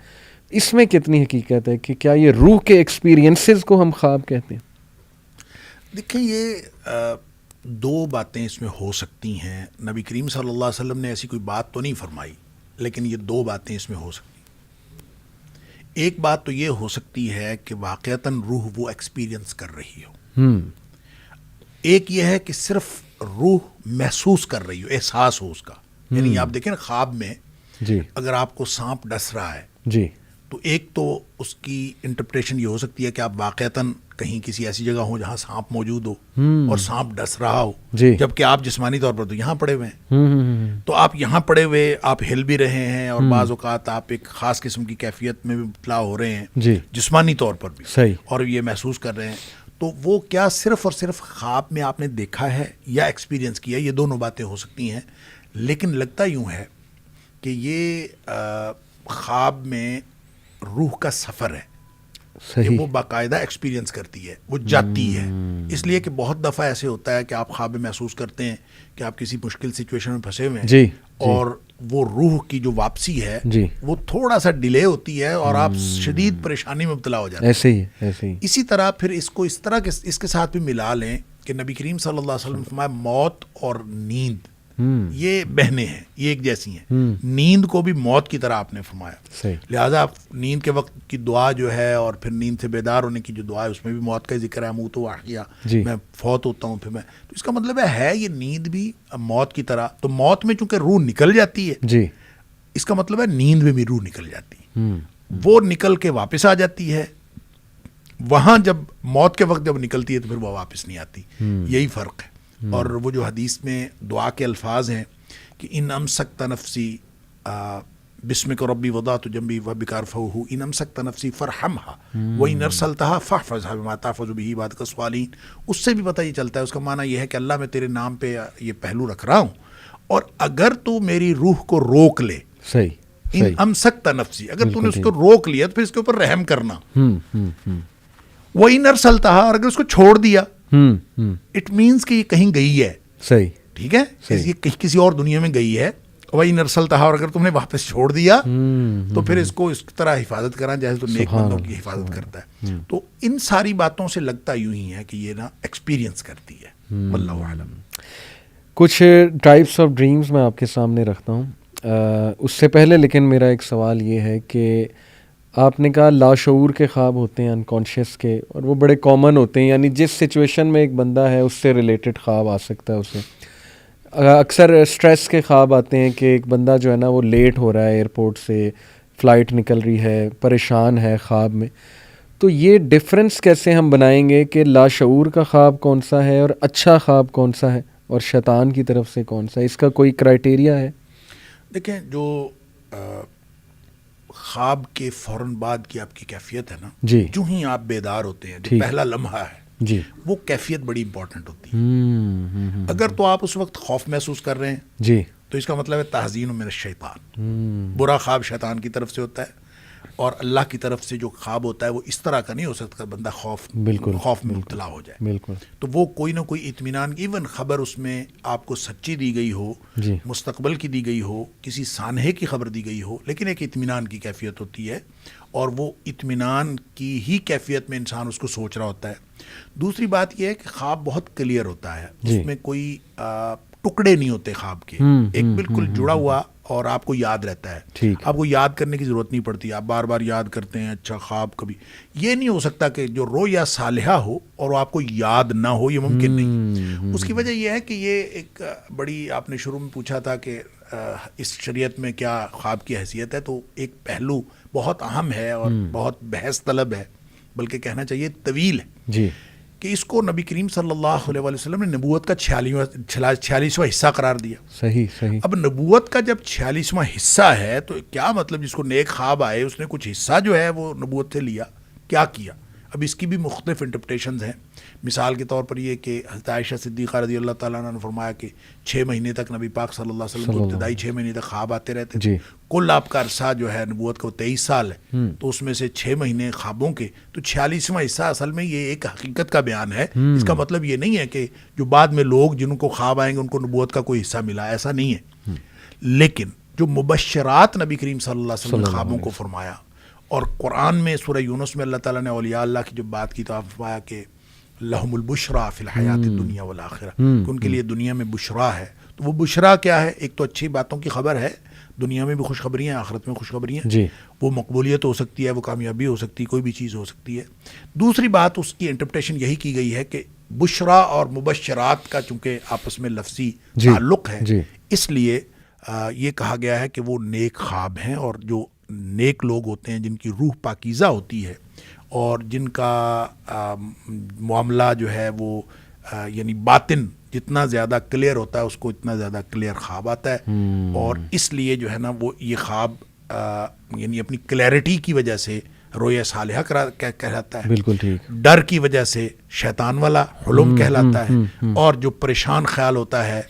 اس میں کتنی حقیقت ہے کہ کیا یہ روح کے ایکسپیرینسز کو ہم خواب کہتے ہیں؟ دیکھیں، یہ دو باتیں اس میں ہو سکتی ہیں. نبی کریم صلی اللہ علیہ وسلم نے ایسی کوئی بات تو نہیں فرمائی، لیکن یہ دو باتیں اس میں ہو سکتی ہیں. ایک بات تو یہ ہو سکتی ہے کہ واقعتاً روح وہ ایکسپیرینس کر رہی ہو. ایک یہ ہے کہ صرف روح محسوس کر رہی ہو، احساس ہو اس کا. یعنی آپ دیکھیں نا، خواب میں جی اگر آپ کو سانپ ڈس رہا ہے جی تو ایک تو اس کی انٹرپریشن یہ ہو سکتی ہے کہ آپ واقعتاً کہیں کسی ایسی جگہ ہوں جہاں سانپ موجود ہو اور سانپ ڈس رہا ہو، جبکہ آپ جسمانی طور پر تو یہاں پڑے ہوئے ہیں. تو آپ یہاں پڑے ہوئے، آپ ہل بھی رہے ہیں، اور بعض اوقات آپ ایک خاص قسم کی کیفیت میں بھی مبتلا ہو رہے ہیں جسمانی طور پر بھی، صحیح، اور یہ محسوس کر رہے ہیں. تو وہ کیا صرف اور صرف خواب میں آپ نے دیکھا ہے یا ایکسپیرینس کیا؟ یہ دونوں باتیں ہو سکتی ہیں. لیکن لگتا یوں ہے کہ یہ خواب میں روح کا سفر ہے کہ وہ باقاعدہ ایکسپیرینس کرتی ہے، وہ جاتی ہے. اس لیے کہ بہت دفعہ ایسے ہوتا ہے کہ آپ خواب میں محسوس کرتے ہیں کہ آپ کسی مشکل سچویشن میں پھنسے ہوئے ہیں، اور وہ روح کی جو واپسی ہے وہ تھوڑا سا ڈیلے ہوتی ہے اور آپ شدید پریشانی میں مبتلا ہو جاتے ہیں. ایسے ہی اسی طرح پھر اس کو اس طرح کے اس کے ساتھ بھی ملا لیں کہ نبی کریم صلی اللہ علیہ وسلم نے فرمایا موت اور نیند یہ بہنیں ہیں، یہ ایک جیسی ہیں. نیند کو بھی موت کی طرح آپ نے فرمایا، لہٰذا نیند کے وقت کی دعا جو ہے اور پھر نیند سے بیدار ہونے کی جو دعا ہے اس میں بھی موت کا ذکر ہے. موت و احیا، میں فوت ہوتا ہوں پھر میں، تو اس کا مطلب ہے یہ نیند بھی موت کی طرح. تو موت میں چونکہ روح نکل جاتی ہے جی، اس کا مطلب ہے نیند میں بھی روح نکل جاتی ہے، وہ نکل کے واپس آ جاتی ہے. وہاں جب موت کے وقت جب نکلتی ہے تو پھر وہ واپس نہیں آتی. یہی فرق ہے. اور وہ جو حدیث میں دعا کے الفاظ ہیں کہ ان امسکت نفسی بسمک ربی وضعت جنبی وبک ارفعہ ان امسکت نفسی فرحمها وان ارسلتها فاحفظها بما تحفظ به عبادك الصالحین. اس سے بھی پتہ یہ چلتا ہے، اس کا معنی یہ ہے کہ اللہ میں تیرے نام پہ یہ پہلو رکھ رہا ہوں، اور اگر تو میری روح کو روک لے، صحیح، ان امسکت نفسی، اگر تو نے اس کو روک لیا تو پھر اس کے اوپر رحم کرنا. وَإِنْ أَرْسَلْتَهَا، اور اگر اس کو چھوڑ دیا، اٹ مینس کہ یہ کہیں گئی ہے. صحیح، ٹھیک ہے، یہ کسی اور دنیا میں گئی ہے. وَإِنْ أَرْسَلْتَهَا، اور اگر تم نے واپس چھوڑ دیا تو پھر اس کو اس طرح حفاظت کرنا جیسے تو نیک بندوں کی حفاظت کرتا ہے. تو ان ساری باتوں سے لگتا یوں ہی ہے کہ یہ نا ایکسپیرینس کرتی ہے. واللہ اعلم. کچھ ٹائپس آف ڈریمز میں آپ کے سامنے رکھتا ہوں. اس سے پہلے لیکن میرا ایک سوال یہ ہے کہ آپ نے کہا لاشعور کے خواب ہوتے ہیں، انکانشیس کے، اور وہ بڑے کامن ہوتے ہیں، یعنی جس سچویشن میں ایک بندہ ہے اس سے ریلیٹڈ خواب آ سکتا ہے اسے. اکثر اسٹریس کے خواب آتے ہیں کہ ایک بندہ جو ہے نا وہ لیٹ ہو رہا ہے، ایئرپورٹ سے فلائٹ نکل رہی ہے، پریشان ہے خواب میں. تو یہ ڈفرینس کیسے ہم بنائیں گے کہ لاشعور کا خواب کون سا ہے اور اچھا خواب کون سا ہے اور شیطان کی طرف سے کون سا ہے؟ اس کا کوئی کرائٹیریا ہے؟ دیکھیں، جو خواب کے فوراً بعد کی آپ کی کیفیت ہے نا، جی، جو ہی آپ بیدار ہوتے ہیں، جو پہلا لمحہ ہے جی، وہ کیفیت بڑی امپورٹنٹ ہوتی ہے. اگر تو آپ اس وقت خوف محسوس کر رہے ہیں جی، تو اس کا مطلب ہے تحزین من الشیطان. برا خواب شیطان کی طرف سے ہوتا ہے، اور اللہ کی طرف سے جو خواب ہوتا ہے وہ اس طرح کا نہیں ہو سکتا بندہ خوف میں مبتلا ہو جائے. بالکل. تو وہ کوئی نہ کوئی اطمینان، ایون خبر اس میں آپ کو سچی دی گئی ہو، مستقبل کی دی گئی ہو، کسی سانحے کی خبر دی گئی ہو، لیکن ایک اطمینان کی کیفیت ہوتی ہے، اور وہ اطمینان کی ہی کیفیت میں انسان اس کو سوچ رہا ہوتا ہے. دوسری بات یہ ہے کہ خواب بہت کلیئر ہوتا ہے، اس میں کوئی ٹکڑے نہیں ہوتے خواب کے، ایک بالکل جڑا ہوا اور آپ کو یاد رہتا ہے. آپ کو یاد کرنے کی ضرورت نہیں پڑتی، آپ بار بار یاد کرتے ہیں. اچھا خواب کبھی یہ نہیں ہو سکتا کہ جو رویا صالحہ ہو اور وہ آپ کو یاد نہ ہو، یہ ممکن نہیں. اس کی وجہ یہ ہے کہ یہ ایک بڑی، آپ نے شروع میں پوچھا تھا کہ اس شریعت میں کیا خواب کی حیثیت ہے، تو ایک پہلو بہت اہم ہے اور بہت بحث طلب ہے، بلکہ کہنا چاہیے طویل ہے، جی، کہ اس کو نبی کریم صلی اللہ علیہ وسلم نے نبوت کا 46واں حصہ قرار دیا. صحیح. اب نبوت کا جب 46واں حصہ ہے تو کیا مطلب، جس کو نیک خواب آئے اس نے کچھ حصہ جو ہے وہ نبوت سے لیا، کیا کیا؟ اب اس کی بھی مختلف انٹرپریٹیشنز ہیں. مثال کے طور پر یہ کہ حضرت عائشہ صدیقہ رضی اللہ تعالیٰ عنہ نے فرمایا کہ 6 مہینے تک نبی پاک صلی اللہ علیہ وسلم کو ابتدائی 6 مہینے تک خواب آتے رہتے تھے. کل آپ کا عرصہ جو ہے نبوت کا وہ 23 سال ہے، تو اس میں سے 6 مہینے خوابوں کے، تو 46واں حصہ اصل میں یہ ایک حقیقت کا بیان ہے. اس کا مطلب یہ نہیں ہے کہ جو بعد میں لوگ جن کو خواب آئیں گے ان کو نبوت کا کوئی حصہ ملا، ایسا نہیں ہے. لیکن جو مبشرات نبی کریم صلی اللہ علیہ وسلم نے خوابوں کو فرمایا، اور قرآن میں سورہ یونس میں اللہ تعالیٰ نے اولیاء اللہ کی جو بات کی تو آپ فرمایا کہ لہم البشریٰ فی الحیات الدنیا والآخرہ، کہ ان کے لیے دنیا میں بشریٰ ہے. تو وہ بشریٰ کیا ہے؟ ایک تو اچھی باتوں کی خبر ہے، دنیا میں بھی خوشخبری ہیں، آخرت میں خوشخبری ہیں. وہ مقبولیت ہو سکتی ہے، وہ کامیابی ہو سکتی ہے، کوئی بھی چیز ہو سکتی ہے. دوسری بات اس کی انٹرپریٹیشن یہی کی گئی ہے کہ بشریٰ اور مبشرات کا چونکہ آپس میں لفظی تعلق ہے، اس لیے یہ کہا گیا ہے کہ وہ نیک خواب ہیں، اور جو نیک لوگ ہوتے ہیں جن کی روح پاکیزہ ہوتی ہے اور جن کا معاملہ جو ہے وہ یعنی باطن جتنا زیادہ کلیئر ہوتا ہے اس کو اتنا زیادہ کلیئر خواب آتا ہے. اور اس لیے جو ہے نا وہ یہ خواب یعنی اپنی کلیئرٹی کی وجہ سے رویا صالحہ کہلاتا ہے. بالکل ٹھیک. ڈر کی وجہ سے شیطان والا حلم کہلاتا ہے. اور جو پریشان خیال ہوتا ہے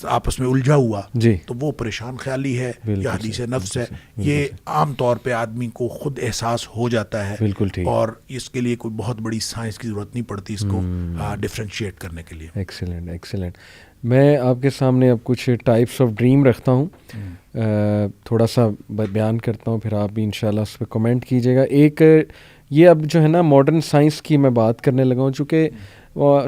آپس میں الجھا ہوا، تو وہ پریشان خیالی ہے یا حدیث نفس ہے. یہ عام طور پہ آدمی کو خود احساس ہو جاتا ہے، اور اس کے لیے کوئی بہت بڑی سائنس کی ضرورت نہیں پڑتی اس کو ڈفرینشیٹ کرنے کے لیے. ایکسیلنٹ. میں آپ کے سامنے اب کچھ ٹائپس آف ڈریم رکھتا ہوں، تھوڑا سا بیان کرتا ہوں، پھر آپ بھی انشاءاللہ اس پہ کمنٹ کیجیے گا. ایک یہ اب جو ہے نا ماڈرن سائنس کی میں بات کرنے لگا ہوں، چونکہ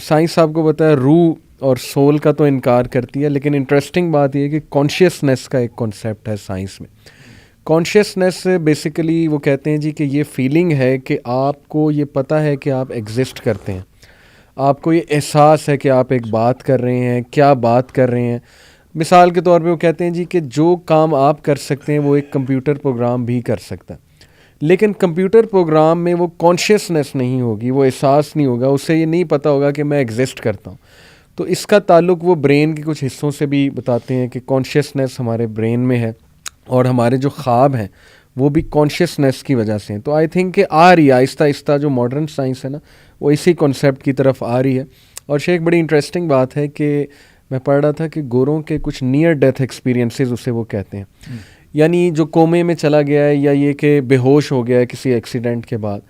سائنس آپ کو پتہ ہے روح اور سول کا تو انکار کرتی ہے. لیکن انٹرسٹنگ بات یہ ہے کہ کانشیسنیس کا ایک کانسیپٹ ہے سائنس میں. کانشیسنیس بیسیکلی وہ کہتے ہیں جی کہ یہ فیلنگ ہے کہ آپ کو یہ پتہ ہے کہ آپ ایگزسٹ کرتے ہیں, آپ کو یہ احساس ہے کہ آپ ایک بات کر رہے ہیں, کیا بات کر رہے ہیں. مثال کے طور پہ وہ کہتے ہیں جی کہ جو کام آپ کر سکتے ہیں وہ ایک کمپیوٹر پروگرام بھی کر سکتا ہے, لیکن کمپیوٹر پروگرام میں وہ کانشیسنیس نہیں ہوگی, وہ احساس نہیں ہوگا, اسے یہ نہیں پتہ ہوگا کہ میں ایگزسٹ کرتا ہوں. تو اس کا تعلق وہ برین کے کچھ حصوں سے بھی بتاتے ہیں کہ کانشیسنیس ہمارے برین میں ہے, اور ہمارے جو خواب ہیں وہ بھی کانشیسنیس کی وجہ سے ہیں. تو آئی تھنک کہ آ رہی ہے آہستہ آہستہ جو ماڈرن سائنس ہے نا وہ اسی کانسیپٹ کی طرف آ رہی ہے. اور شیخ بڑی انٹرسٹنگ بات ہے کہ میں پڑھ رہا تھا کہ گوروں کے کچھ نیئر ڈیتھ ایکسپیرینسز اسے وہ کہتے ہیں, یعنی جو کومے میں چلا گیا ہے یا یہ کہ بے ہوش ہو گیا ہے کسی ایکسیڈنٹ کے بعد,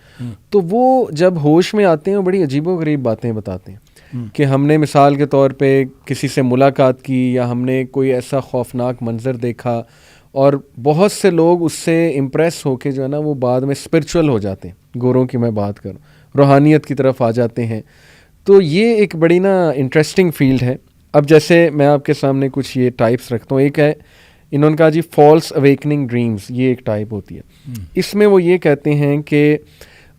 تو وہ جب ہوش میں آتے ہیں بڑی عجیب و غریب باتیں بتاتے ہیں کہ ہم نے مثال کے طور پہ کسی سے ملاقات کی یا ہم نے کوئی ایسا خوفناک منظر دیکھا, اور بہت سے لوگ اس سے امپریس ہو کے جو ہے نا وہ بعد میں اسپرچول ہو جاتے ہیں. گوروں کی میں بات کروں, روحانیت کی طرف آ جاتے ہیں. تو یہ ایک بڑی نا انٹرسٹنگ فیلڈ ہے. اب جیسے میں آپ کے سامنے کچھ یہ ٹائپس رکھتا ہوں. ایک ہے انہوں نے کہا جی فالس اویکننگ ڈریمز, یہ ایک ٹائپ ہوتی ہے. اس میں وہ یہ کہتے ہیں کہ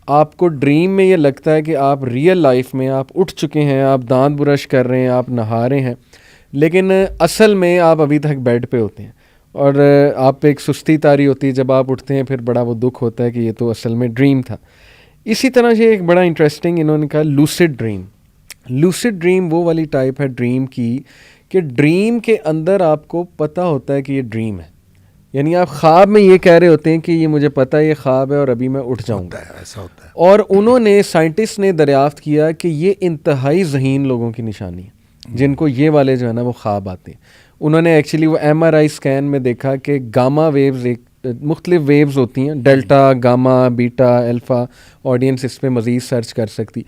آپ کو ڈریم میں یہ لگتا ہے کہ آپ ریئل لائف میں آپ اٹھ چکے ہیں, آپ دانت برش کر رہے ہیں, آپ نہا رہے ہیں, لیکن اصل میں آپ ابھی تک بیڈ پہ ہوتے ہیں, اور آپ پہ ایک سستی طاری ہوتی ہے. جب آپ اٹھتے ہیں پھر بڑا وہ دکھ ہوتا ہے کہ یہ تو اصل میں ڈریم تھا. اسی طرح سے ایک بڑا انٹرسٹنگ انہوں نے کہا لوسڈ ڈریم. لوسڈ ڈریم وہ والی ٹائپ ہے ڈریم کی کہ ڈریم کے اندر آپ کو پتہ ہوتا ہے کہ یہ ڈریم ہے, یعنی آپ خواب میں یہ کہہ رہے ہوتے ہیں کہ یہ مجھے پتہ ہے یہ خواب ہے اور ابھی میں اٹھ جاؤں گا. ایسا ہوتا ہے. اور انہوں نے سائنٹسٹ نے دریافت کیا کہ یہ انتہائی ذہین لوگوں کی نشانی ہے جن کو یہ والے جو ہے نا وہ خواب آتے ہیں. انہوں نے ایکچولی وہ MRI اسکین میں دیکھا کہ گاما ویوز ایک مختلف ویوز ہوتی ہیں, ڈیلٹا, گاما, بیٹا, الفا. آڈینس اس پہ مزید سرچ کر سکتی.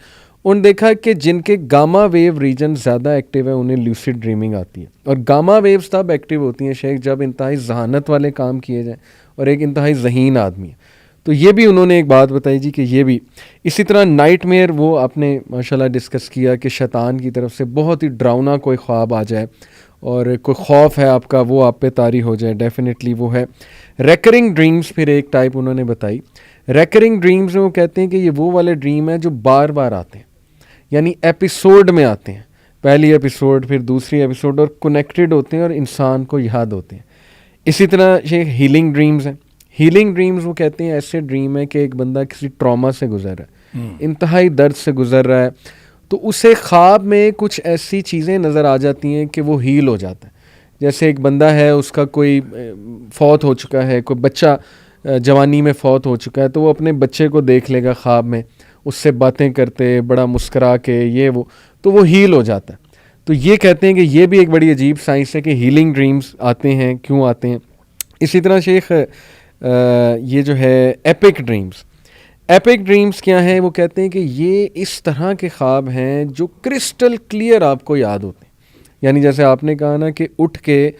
انہوں نے دیکھا کہ جن کے گاما ویو ریجن زیادہ ایکٹیو ہے انہیں لیوسڈ ڈریمنگ آتی ہے. اور گاما ویوز تب ایکٹیو ہوتی ہیں شیخ جب انتہائی ذہانت والے کام کیے جائیں اور ایک انتہائی ذہین آدمی ہے. تو یہ بھی انہوں نے ایک بات بتائی جی کہ یہ بھی اسی طرح نائٹ میئر وہ آپ نے ماشاءاللہ ڈسکس کیا کہ شیطان کی طرف سے بہت ہی ڈراؤنا کوئی خواب آ جائے اور کوئی خوف ہے آپ کا وہ آپ پہ طاری ہو جائے, ڈیفینیٹلی وہ ہے. ریکرنگ ڈریمز پھر ایک ٹائپ انہوں نے بتائی. ریکرنگ ڈریمز میں وہ کہتے ہیں کہ یہ وہ والے ڈریم ہیں جو بار بار آتے ہیں, یعنی ایپیسوڈ میں آتے ہیں, پہلی ایپیسوڈ پھر دوسری ایپیسوڈ, اور کنیکٹڈ ہوتے ہیں اور انسان کو یاد ہوتے ہیں. اسی طرح یہ ہیلنگ ڈریمز ہیں. ہیلنگ ڈریمز وہ کہتے ہیں ایسے ڈریم ہے کہ ایک بندہ کسی ٹراما سے گزر رہا ہے, انتہائی درد سے گزر رہا ہے, تو اسے خواب میں کچھ ایسی چیزیں نظر آ جاتی ہیں کہ وہ ہیل ہو جاتا ہے. جیسے ایک بندہ ہے اس کا کوئی فوت ہو چکا ہے, کوئی بچہ جوانی میں فوت ہو چکا ہے, تو وہ اپنے بچے کو دیکھ لے گا خواب میں, اس سے باتیں کرتے بڑا مسکرا کے یہ وہ, تو وہ ہیل ہو جاتا ہے. تو یہ کہتے ہیں کہ یہ بھی ایک بڑی عجیب سائنس ہے کہ ہیلنگ ڈریمز آتے ہیں, کیوں آتے ہیں. اسی طرح شیخ یہ جو ہے ایپک ڈریمز, ایپک ڈریمز کیا ہیں, وہ کہتے ہیں کہ یہ اس طرح کے خواب ہیں جو کرسٹل کلیئر آپ کو یاد ہوتے ہیں. یعنی جیسے آپ نے کہا نا کہ اٹھ کے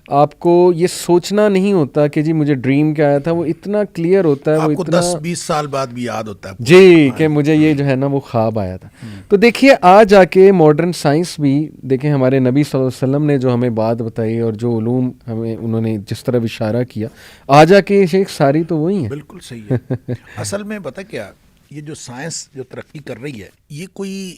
آپ کو یہ سوچنا نہیں ہوتا کہ جی مجھے ڈریم کیا آیا تھا, وہ اتنا کلیئر ہوتا ہے, وہ اتنا 10-20 سال بعد بھی یاد ہوتا ہے جی کہ مجھے یہ جو ہے نا وہ خواب آیا تھا. تو دیکھیے آ جا کے ماڈرن سائنس بھی دیکھیں, ہمارے نبی صلی اللہ علیہ وسلم نے جو ہمیں بات بتائی اور جو علوم ہمیں انہوں نے جس طرح اشارہ کیا, آ جا کے شیخ ساری تو وہی ہیں. بالکل صحیح ہے. اصل میں پتہ کیا, یہ جو سائنس جو ترقی کر رہی ہے یہ کوئی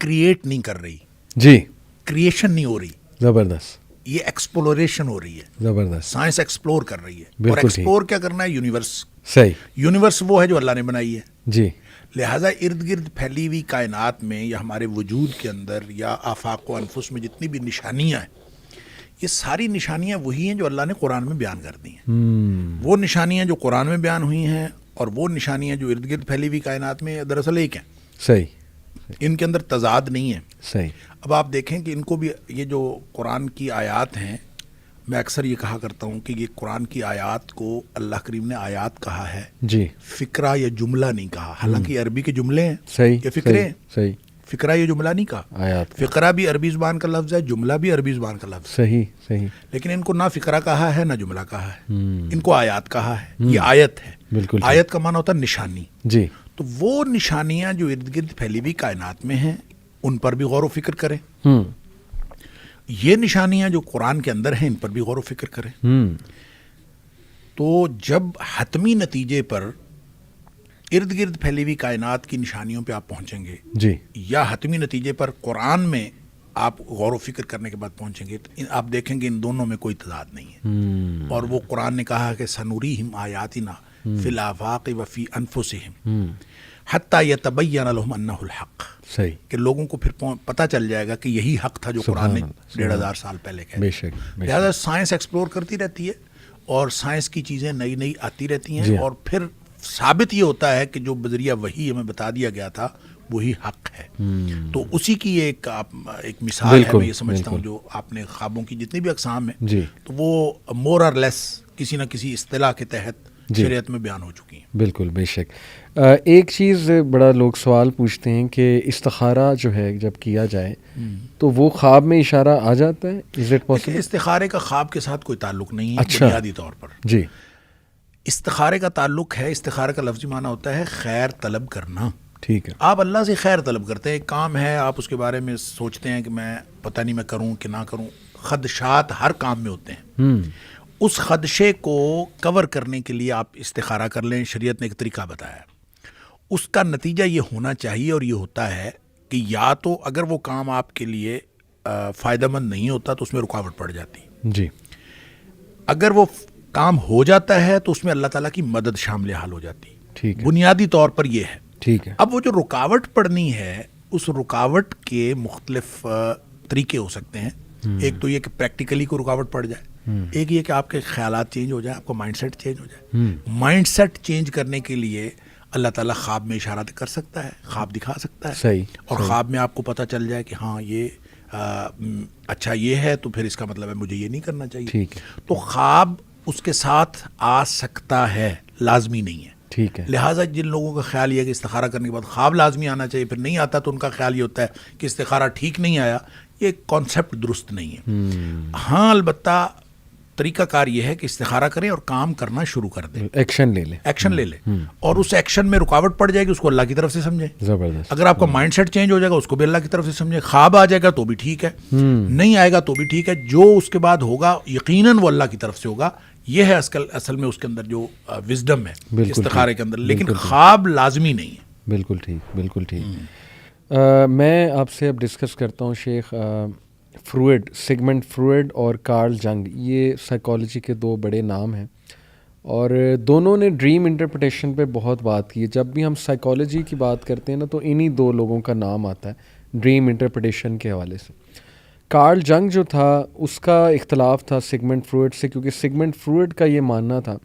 کریٹ نہیں کر رہی, جی کریشن نہیں ہو رہی, زبردست, یہ ایکسپلوریشن ہو رہی ہے. زبردست, سائنس ایکسپلور کر رہی ہے. بالکل اور ایکسپلور کیا کرنا ہے, یونیورس. صحیح, یونیورس وہ ہے جو اللہ نے بنائی ہے. جی, لہٰذا ارد گرد پھیلی ہوئی کائنات میں یا ہمارے وجود کے اندر یا آفاق و انفس میں جتنی بھی نشانیاں ہیں, یہ ساری نشانیاں وہی ہیں جو اللہ نے قرآن میں بیان کر دی ہیں. وہ نشانیاں جو قرآن میں بیان ہوئی ہیں اور وہ نشانیاں جو ارد گرد پھیلی ہوئی کائنات میں دراصل ایک ہیں. صحیح, ان کے اندر تضاد نہیں ہے. صحیح. اب آپ دیکھیں کہ ان کو بھی یہ جو قرآن کی آیات ہیں, میں اکثر یہ کہا کرتا ہوں کہ یہ قرآن کی آیات کو اللہ کریم نے آیات کہا ہے, جی, فقرہ یا جملہ نہیں کہا. حالانکہ یہ عربی کے جملے ہیں, صحیح, یہ فقرے ہیں. صحیح, فقرہ یہ جملہ نہیں کہا. آیات, فقرہ بھی عربی زبان کا لفظ ہے, جملہ بھی عربی زبان کا لفظ ہے. صحیح, صحیح, لیکن ان کو نہ فقرہ کہا ہے نہ جملہ کہا ہے, ان کو آیات کہا ہے. یہ آیت ہے. بالکل, آیت کا معنی ہوتا ہے نشانی. جی, تو وہ نشانیاں جو ارد گرد پھیلی ہوئی کائنات میں ہیں ان پر بھی غور و فکر کریں. یہ نشانیاں جو قرآن کے اندر ہیں ان پر بھی غور و فکر کریں. تو جب حتمی نتیجے پر ارد گرد پھیلی ہوئی کائنات کی نشانیوں پہ آپ پہنچیں گے جی یا حتمی نتیجے پر قرآن میں آپ غور و فکر کرنے کے بعد پہنچیں گے تو آپ دیکھیں گے ان دونوں میں کوئی تضاد نہیں ہے. اور وہ قرآن نے کہا کہ سنوریہم آیاتنا فی الآفاق وفی انفسہم حتی یتبین لہم انہ الحق. صحیح کہ لوگوں کو پھر پتہ چل جائے گا کہ یہی حق تھا جو قرآن نے 1500 سال پہلے کہا. بے شک لہٰذا سائنس ایکسپلور کرتی رہتی ہے اور سائنس کی چیزیں نئی نئی آتی رہتی ہیں اور پھر ثابت یہ ہوتا ہے کہ جو بذریعہ وحی ہمیں بتا دیا گیا تھا وہی حق ہے. تو اسی کی ایک مثال ہے. میں یہ سمجھتا ہوں جو آپ نے خوابوں کی جتنی بھی اقسام ہیں تو وہ مور اور لیس کسی نہ کسی اصطلاح کے تحت شریعت میں بیان ہو چکی ہیں. بالکل بے شک. ایک چیز بڑا لوگ سوال پوچھتے ہیں کہ استخارہ جو ہے جب کیا جائے تو وہ خواب میں اشارہ آ جاتا ہے؟ Is it possible? استخارے کا خواب کے ساتھ کوئی تعلق نہیں ہے بنیادی طور پر. جی استخارے کا تعلق ہے، استخارے کا لفظی معنی ہوتا ہے خیر طلب کرنا. ٹھیک ہے. آپ اللہ سے خیر طلب کرتے ہیں، ایک کام ہے آپ اس کے بارے میں سوچتے ہیں کہ میں پتہ نہیں میں کروں کہ نہ کروں. خدشات ہر کام میں ہوتے ہیں. اس خدشے کو کور کرنے کے لیے آپ استخارہ کر لیں. شریعت نے ایک طریقہ بتایا. اس کا نتیجہ یہ ہونا چاہیے اور یہ ہوتا ہے کہ یا تو اگر وہ کام آپ کے لیے فائدہ مند نہیں ہوتا تو اس میں رکاوٹ پڑ جاتی. جی. اگر وہ کام ہو جاتا ہے تو اس میں اللہ تعالیٰ کی مدد شامل حال ہو جاتی. ٹھیک ہے. بنیادی طور پر یہ ہے. ٹھیک ہے. اب وہ جو رکاوٹ پڑنی ہے اس رکاوٹ کے مختلف طریقے ہو سکتے ہیں. ایک تو یہ کہ پریکٹیکلی کو رکاوٹ پڑ جائے. ایک یہ کہ آپ کے خیالات چینج ہو جائے، آپ کا مائنڈ سیٹ چینج ہو جائے. مائنڈ سیٹ چینج کرنے کے لیے اللہ تعالیٰ خواب میں اشارات کر سکتا ہے، خواب دکھا سکتا ہے. صحیح. اور خواب میں آپ کو پتہ چل جائے کہ ہاں یہ اچھا یہ ہے تو پھر اس کا مطلب ہے مجھے یہ نہیں کرنا چاہیے. ٹھیک ہے. تو خواب اس کے ساتھ آ سکتا ہے، لازمی نہیں ہے. ٹھیک ہے. لہٰذا جن لوگوں کا خیال یہ ہے کہ استخارہ کرنے کے بعد خواب لازمی آنا چاہیے پھر نہیں آتا تو ان کا خیال یہ ہوتا ہے کہ استخارہ ٹھیک نہیں آیا. یہ کانسیپٹ درست نہیں ہے. ہاں البتہ طریقہ کار یہ ہے کہ استخارہ کریں اور کام کرنا شروع کر دیں. ایکشن لے لیں. ایکشن لے لیں اور اس ایکشن میں رکاوٹ پڑ جائے گی اس کو اللہ کی طرف سے سمجھیں. زبردست. اگر آپ کا مائنڈ سیٹ چینج ہو جائے گا اس کو بھی اللہ کی طرف سے سمجھیں. خواب آ جائے گا تو بھی ٹھیک ہے، نہیں آئے گا تو بھی ٹھیک ہے. جو اس کے بعد ہوگا یقیناً وہ اللہ کی طرف سے ہوگا. یہ ہے اصل میں اس کے اندر جو وزڈم ہے استخارے کے اندر. لیکن خواب لازمی نہیں ہے. بالکل ٹھیک. بالکل ٹھیک. میں آپ سے اب ڈسکس کرتا ہوں شیخ. فروئڈ، سگمنڈ فروئڈ اور کارل جنگ، یہ سائیکالوجی کے دو بڑے نام ہیں اور دونوں نے ڈریم انٹرپریٹیشن پہ بہت بات کی ہے. جب بھی ہم سائیکالوجی کی بات کرتے ہیں نا تو انہی دو لوگوں کا نام آتا ہے ڈریم انٹرپریٹیشن کے حوالے سے. کارل جنگ جو تھا اس کا اختلاف تھا سگمنڈ فروئڈ سے، کیونکہ سگمنڈ فروئڈ کا یہ ماننا تھا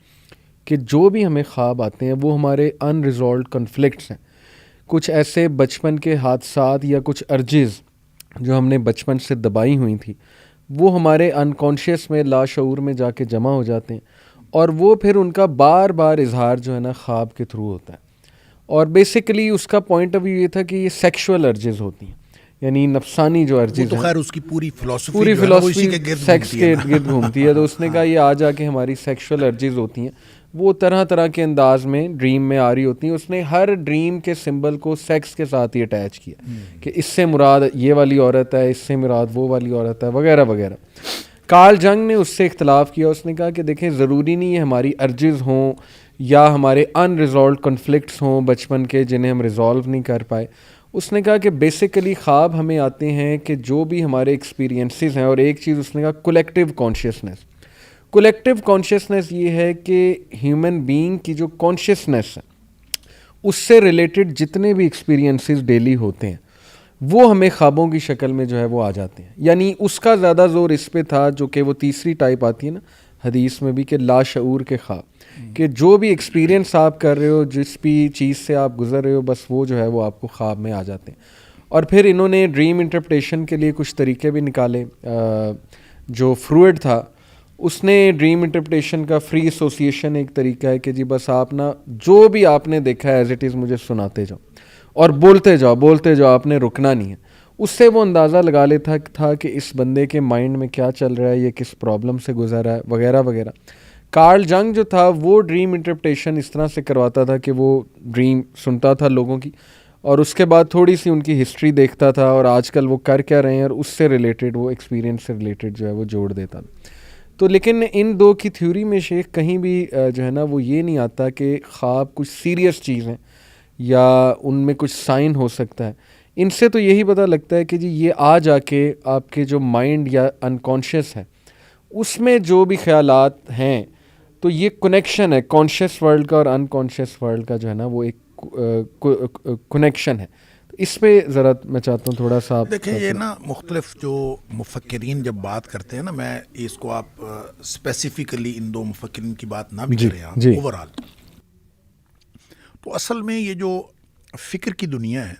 کہ جو بھی ہمیں خواب آتے ہیں وہ ہمارے ان ریزالوڈ کنفلکٹس ہیں. کچھ ایسے بچپن کے حادثات یا کچھ ارجز جو ہم نے بچپن سے دبائی ہوئی تھی وہ ہمارے انکانشیس میں لاشعور میں جا کے جمع ہو جاتے ہیں اور وہ پھر ان کا بار بار اظہار جو ہے نا خواب کے تھرو ہوتا ہے. اور بیسیکلی اس کا پوائنٹ آف ویو یہ تھا کہ یہ سیکشول ارجز ہوتی ہیں، یعنی نفسانی جو ارجز ہیں. خیر اس کی پوری فلسفی سیکس کے ارد گرد گھومتی ہے. تو اس نے کہا یہ آ جا کے ہماری سیکشول ارجز ہوتی ہیں، وہ طرح طرح کے انداز میں ڈریم میں آ رہی ہوتی ہیں. اس نے ہر ڈریم کے سمبل کو سیکس کے ساتھ ہی اٹیچ کیا کہ اس سے مراد یہ والی عورت ہے، اس سے مراد وہ والی عورت ہے، وغیرہ وغیرہ. کارل جنگ نے اس سے اختلاف کیا. اس نے کہا کہ دیکھیں ضروری نہیں ہے ہماری ارجز ہوں یا ہمارے ان ریزالوڈ کنفلکٹس ہوں بچپن کے جنہیں ہم ریزالو نہیں کر پائے. اس نے کہا کہ بیسیکلی خواب ہمیں آتے ہیں کہ جو بھی ہمارے ایکسپیرینسز ہیں. اور ایک چیز اس نے کہا کولیکٹیو کانشیسنیس. کولیکٹیو کانشیسنیس یہ ہے کہ ہیومن بینگ کی جو کانشیسنیس ہے اس سے ریلیٹڈ جتنے بھی ایکسپیرینسز ڈیلی ہوتے ہیں وہ ہمیں خوابوں کی شکل میں جو ہے وہ آ جاتے ہیں. یعنی اس کا زیادہ زور اس پہ تھا جو کہ وہ تیسری ٹائپ آتی ہے نا حدیث میں بھی کہ لاشعور کے خواب، کہ جو بھی ایکسپیرینس آپ کر رہے ہو، جس بھی چیز سے آپ گزر رہے ہو، بس وہ جو ہے وہ آپ کو خواب میں آ جاتے ہیں. اور پھر انہوں نے ڈریم انٹرپریٹیشن کے لیے کچھ طریقے بھی نکالے. جو فروئڈ تھا اس نے ڈریم انٹرپریٹیشن کا فری ایسوسیشن ایک طریقہ ہے کہ جی بس آپ نا جو بھی آپ نے دیکھا ہے ایز اٹ از مجھے سناتے جاؤ اور بولتے جاؤ، آپ نے رکنا نہیں ہے. اس سے وہ اندازہ لگا لیتا تھا کہ اس بندے کے مائنڈ میں کیا چل رہا ہے، یہ کس پرابلم سے گزر رہا ہے، وغیرہ وغیرہ. کارل جنگ جو تھا وہ ڈریم انٹرپریٹیشن اس طرح سے کرواتا تھا کہ وہ ڈریم سنتا تھا لوگوں کی اور اس کے بعد تھوڑی سی ان کی ہسٹری دیکھتا تھا اور آج کل وہ کر کیا رہے ہیں اور اس سے ریلیٹڈ وہ ایکسپیرینس سے ریلیٹڈ جو ہے وہ جوڑ دیتا تھا. تو لیکن ان دو کی تھیوری میں شیخ کہیں بھی جو ہے نا وہ یہ نہیں آتا کہ خواب کچھ سیریس چیز ہیں یا ان میں کچھ سائن ہو سکتا ہے. ان سے تو یہی پتہ لگتا ہے کہ جی یہ آ جا کے آپ کے جو مائنڈ یا انکانشیس ہے اس میں جو بھی خیالات ہیں تو یہ کنیکشن ہے کانشیس ورلڈ کا اور انکانشیس ورلڈ کا جو ہے نا وہ ایک کنیکشن ہے. اس پہ ذرا میں چاہتا ہوں تھوڑا سا آپ دیکھیں یہ نا مختلف جو مفکرین جب بات کرتے ہیں نا میں اس کو آپ اسپیسیفکلی ان دو مفکرین کی بات نہ بھی کریں آپ اوور آل تو اصل میں یہ جو فکر کی دنیا ہے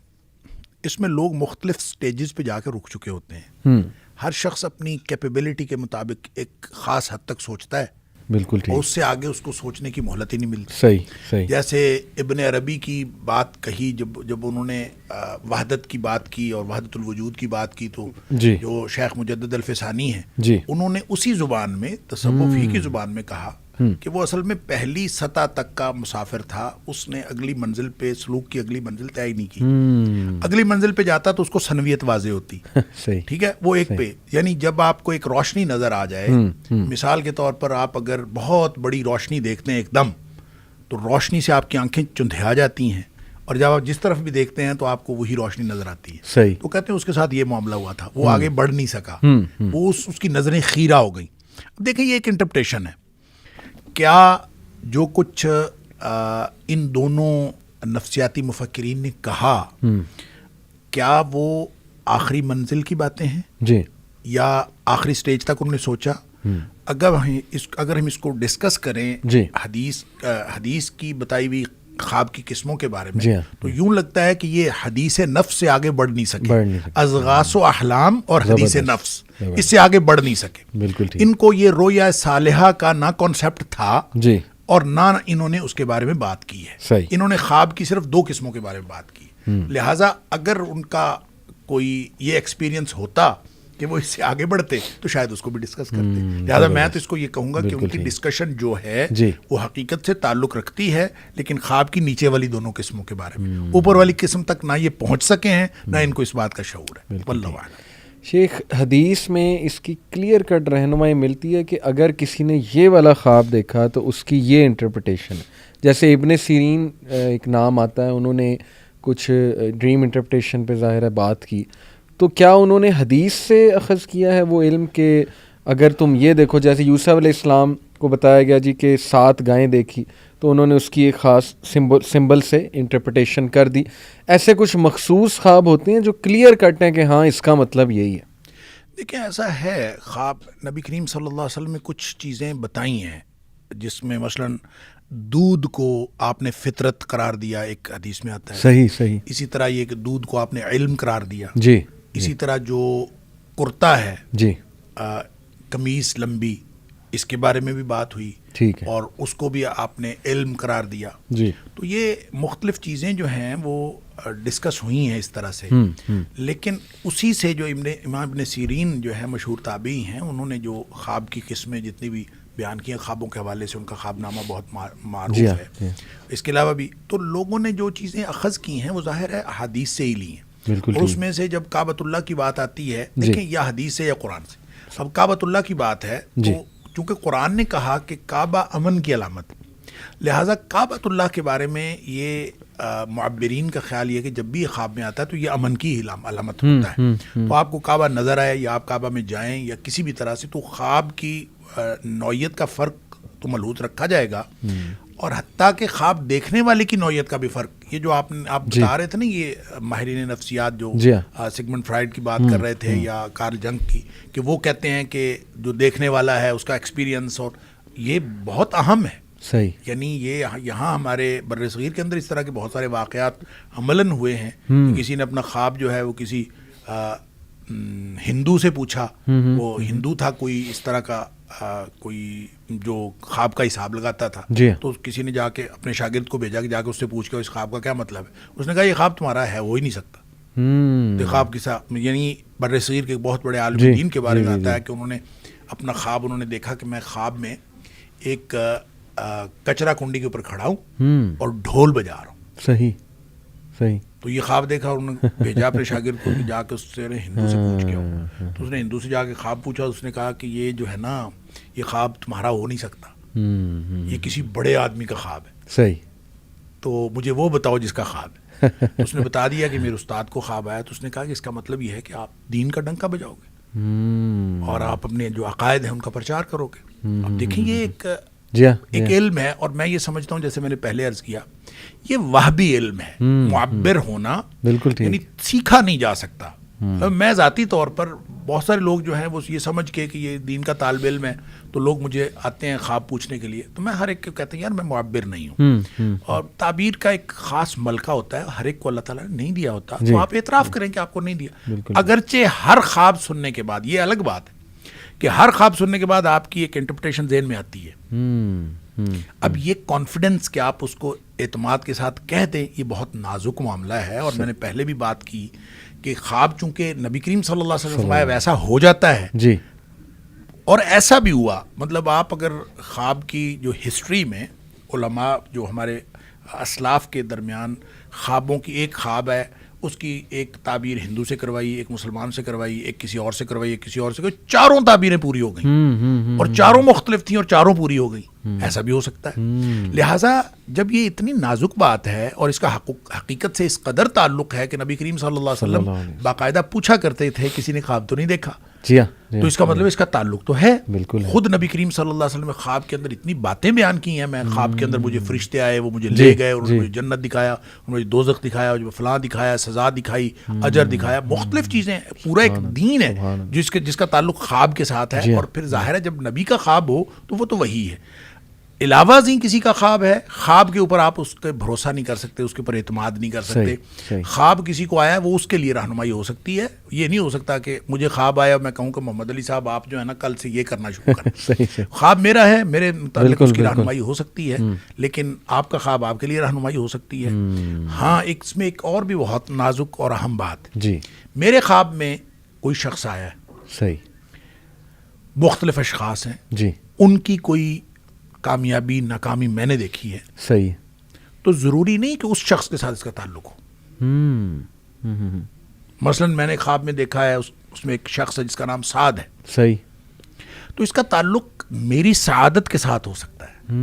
اس میں لوگ مختلف سٹیجز پہ جا کے رک چکے ہوتے ہیں. ہر شخص اپنی کیپیبلٹی کے مطابق ایک خاص حد تک سوچتا ہے بالکل ٹھیک. اور اس سے آگے اس کو سوچنے کی مہلت ہی نہیں ملتی. صحیح. جیسے ابن عربی کی بات کہی جب انہوں نے وحدت کی بات کی اور وحدت الوجود کی بات کی تو جو شیخ مجدد الفسانی ہیں انہوں نے اسی زبان میں تصوف ہی کی زبان میں کہا کہ وہ اصل میں پہلی سطح تک کا مسافر تھا. اس نے اگلی منزل پہ سلوک کی اگلی منزل طے نہیں کی. اگلی منزل پہ جاتا تو اس کو سنویت واضح ہوتی. ٹھیک ہے وہ ایک پہ یعنی جب آپ کو ایک روشنی نظر آ جائے مثال کے طور پر آپ اگر بہت بڑی روشنی دیکھتے ہیں ایک دم تو روشنی سے آپ کی آنکھیں چندھیا جاتی ہیں اور جب آپ جس طرف بھی دیکھتے ہیں تو آپ کو وہی روشنی نظر آتی ہے. تو کہتے ہیں اس کے ساتھ یہ معاملہ ہوا تھا وہ آگے بڑھ نہیں سکا وہ اس کی نظریں خیرہ ہو گئیں. اب دیکھیں یہ ایک انٹرپریشن ہے. کیا جو کچھ ان دونوں نفسیاتی مفکرین نے کہا کیا وہ آخری منزل کی باتیں ہیں یا آخری سٹیج تک انہوں نے سوچا؟ اگر ہم اس کو ڈسکس کریں حدیث کی بتائی ہوئی خواب کی قسموں کے بارے میں تو یوں لگتا ہے کہ یہ حدیث نفس سے آگے بڑھ نہیں سکے. اضغاث و احلام اور حدیث نفس اس سے آگے بڑھ نہیں سکے. ان کو یہ رویا صالحہ کا نہ کانسیپٹ تھا اور نہ انہوں نے اس کے بارے میں بات کی ہے. انہوں نے خواب کی صرف دو قسموں کے بارے میں بات کی. لہٰذا اگر ان کا کوئی یہ ایکسپیرینس ہوتا کہ وہ اس سے آگے بڑھتے تو شاید اس کو بھی ڈسکس کرتے. لہٰذا میں تو اس کو یہ کہوں گا کہ ان کی ڈسکشن جو ہے وہ حقیقت سے تعلق رکھتی ہے لیکن خواب کی نیچے والی دونوں قسموں کے بارے میں. اوپر والی قسم تک نہ یہ پہنچ سکے ہیں نہ ان کو اس بات کا شعور ہے. واللہ اعلم. شیخ حدیث میں اس کی کلیئر کٹ رہنمائی ملتی ہے کہ اگر کسی نے یہ والا خواب دیکھا تو اس کی یہ انٹرپریٹیشن ہے. جیسے ابن سیرین ایک نام آتا ہے انہوں نے کچھ ڈریم انٹرپریٹیشن پہ ظاہر ہے بات کی تو کیا انہوں نے حدیث سے اخذ کیا ہے وہ علم کہ اگر تم یہ دیکھو جیسے یوسف علیہ السلام کو بتایا گیا جی کہ 7 گائیں دیکھی تو انہوں نے اس کی ایک خاص سمبل سے انٹرپریٹیشن کر دی. ایسے کچھ مخصوص خواب ہوتے ہیں جو کلیئر کٹ ہیں کہ ہاں اس کا مطلب یہی ہے. دیکھیں ایسا ہے خواب نبی کریم صلی اللہ علیہ وسلم نے کچھ چیزیں بتائی ہیں جس میں مثلاً دودھ کو آپ نے فطرت قرار دیا ایک حدیث میں آتا ہے. صحیح. اسی طرح یہ کہ دودھ کو آپ نے علم قرار دیا. اسی طرح جو کرتا ہے قمیص لمبی اس کے بارے میں بھی بات ہوئی اور اس کو بھی آپ نے علم قرار دیا. تو یہ مختلف چیزیں جو ہیں وہ ڈسکس ہوئی ہیں اس طرح سے. لیکن اسی سے جو امام ابن سیرین جو ہے مشہور تابعی ہیں انہوں نے جو خواب کی قسمیں جتنی بھی بیان کی ہیں خوابوں کے حوالے سے ان کا خواب نامہ بہت معروف ہے. اس کے علاوہ بھی تو لوگوں نے جو چیزیں اخذ کی ہیں وہ ظاہر ہے احادیث سے ہی لی ہیں. اور اس میں سے جب کعبۃ اللہ کی بات آتی ہے دیکھیں یا حدیث سے یا قرآن سے. اب کعبۃ اللہ کی بات ہے تو چونکہ قرآن نے کہا کہ کعبہ امن کی علامت لہٰذا کعبۃ اللہ کے بارے میں یہ معبرین کا خیال یہ کہ جب بھی یہ خواب میں آتا ہے تو یہ امن کی علامت ہوتا ہے. تو آپ کو کعبہ نظر آئے یا آپ کعبہ میں جائیں یا کسی بھی طرح سے تو خواب کی نوعیت کا فرق تو ملحوظ رکھا جائے گا اور حتیٰ کہ خواب دیکھنے والے کی نوعیت کا بھی فرق. یہ جو آپ بتا رہے تھے نا یہ ماہرین نفسیات جو سگمنڈ فرائڈ کی بات کر رہے تھے یا کارل جنگ کی کہ وہ کہتے ہیں کہ جو دیکھنے والا ہے اس کا ایکسپیرینس اور یہ بہت اہم ہے. یعنی یہ یہاں ہمارے بر صغیر کے اندر اس طرح کے بہت سارے واقعات عملاً ہوئے ہیں. کسی نے اپنا خواب جو ہے وہ کسی ہندو سے پوچھا وہ ہندو تھا کوئی اس طرح کا کوئی جو خواب کا حساب لگاتا تھا تو کسی نے جا کے اپنے شاگرد کو بھیجا کہ جا کے اس سے پوچھ کے اس خواب کا کیا مطلب ہے. اس نے کہا یہ خواب تمہارا ہے ہو ہی نہیں سکتا. تو خواب کے ساتھ یعنی بر صغیر کے بہت بڑے عالم دین کے بارے میں آتا ہے کہ انہوں نے اپنا خواب انہوں نے دیکھا کہ میں خواب میں ایک کچرا کنڈی کے اوپر کھڑا ہوں اور ڈھول بجا رہا ہوں. صحیح صحیح. تو یہ خواب دیکھا اور انہوں نے بھیجا اپنے شاگرد کو کہ جا کے اس سے ہندو سے پوچھ کے آؤ. تو اس نے ہندو سے جا کے خواب پوچھا. اس نے کہا کہ یہ جو ہے نا یہ خواب تمہارا ہو نہیں سکتا, یہ کسی بڑے آدمی کا خواب ہے. صحیح. تو مجھے وہ بتاؤ جس کا خواب ہے. تو اس نے بتا دیا کہ میرے استاد کو خواب آیا. تو اس نے کہا کہ اس کا مطلب یہ ہے کہ آپ دین کا ڈنکا بجاؤ گے اور آپ اپنے جو عقائد ہیں ان کا پرچار کرو گے. اب دیکھیں یہ ایک علم ہے, اور میں یہ سمجھتا ہوں جیسے میں نے پہلے عرض کیا یہ وہبی علم ہے. معبر ہونا بالکل یعنی سیکھا نہیں جا سکتا. میں ذاتی طور پر بہت سارے لوگ جو ہیں وہ یہ سمجھ کے کہ یہ دین کا طالب علم ہے تو لوگ مجھے آتے ہیں خواب پوچھنے کے لیے, تو میں ہر ایک کو کہتے ہیں یار میں معبر نہیں ہوں. اور تعبیر کا ایک خاص ملکہ ہوتا ہے, ہر ایک کو اللہ تعالیٰ نے نہیں دیا ہوتا. تو آپ اعتراف کریں کہ آپ کو نہیں دیا. اگرچہ ہر خواب سننے کے بعد یہ الگ بات ہے کہ ہر خواب سننے کے بعد آپ کی ایک انٹرپریٹیشن ذہن میں آتی ہے. اب یہ کانفیڈنس کہ آپ اس کو اعتماد کے ساتھ کہہ دیں یہ بہت نازک معاملہ ہے. اور میں نے پہلے بھی بات کی کہ خواب چونکہ نبی کریم صلی اللہ علیہ وسلم ویسا ہو جاتا ہے جی, اور ایسا بھی ہوا. مطلب آپ اگر خواب کی جو ہسٹری میں علماء جو ہمارے اسلاف کے درمیان خوابوں کی ایک خواب ہے اس کی ایک تعبیر ہندو سے کروائی, ایک مسلمان سے کروائی, ایک کسی اور سے کروائی, ایک کسی اور سے کروائی, چاروں تعبیریں پوری ہو گئیں اور چاروں مختلف تھیں اور چاروں پوری ہو گئیں. ایسا بھی ہو سکتا ہے. لہٰذا جب یہ اتنی نازک بات ہے اور اس کا حقیقت سے اس قدر تعلق ہے کہ نبی کریم صلی اللہ علیہ وسلم باقاعدہ پوچھا کرتے تھے کسی نے خواب تو نہیں دیکھا, تو اس کا مطلب اس کا تعلق تو ہے. خود نبی کریم صلی اللہ علیہ وسلم نے خواب کے اندر اتنی باتیں بیان کی ہیں. میں خواب کے اندر مجھے فرشتے آئے, وہ مجھے لے گئے, انہوں نے مجھے جنت دکھایا, انہوں نے دوزخ دکھایا, فلاں دکھایا, سزا دکھائی, اجر دکھایا, مختلف چیزیں. پورا ایک دین ہے جس کا تعلق خواب کے ساتھ ہے. اور پھر ظاہر ہے جب نبی کا خواب ہو تو وہ تو وہی ہے. علاوہ ازیں کسی کا خواب ہے, خواب کے اوپر آپ اس پہ بھروسہ نہیں کر سکتے, اس کے اوپر اعتماد نہیں کر سکتے. خواب کسی کو آیا ہے وہ اس کے لیے رہنمائی ہو سکتی ہے. یہ نہیں ہو سکتا کہ مجھے خواب آیا میں کہوں کہ محمد علی صاحب آپ جو ہے نا کل سے یہ کرنا شروع کریں. خواب میرا ہے, میرے متعلق اس کی رہنمائی ہو سکتی ہے, لیکن آپ کا خواب آپ کے لیے رہنمائی ہو سکتی ہے. ہاں اس میں ایک اور بھی بہت نازک اور اہم بات جی, میرے خواب میں کوئی شخص آیا ہے, صحیح, مختلف اشخاص ہیں جی, ان کی کوئی کامیابی ناکامی میں نے دیکھی ہے, صحیح, تو ضروری نہیں کہ اس شخص کے ساتھ اس کا تعلق ہو. مثلا میں نے خواب میں دیکھا ہے اس میں ایک شخص ہے جس کا نام سعد ہے, صحیح, تو اس کا تعلق میری سعادت کے ساتھ ہو سکتا ہے.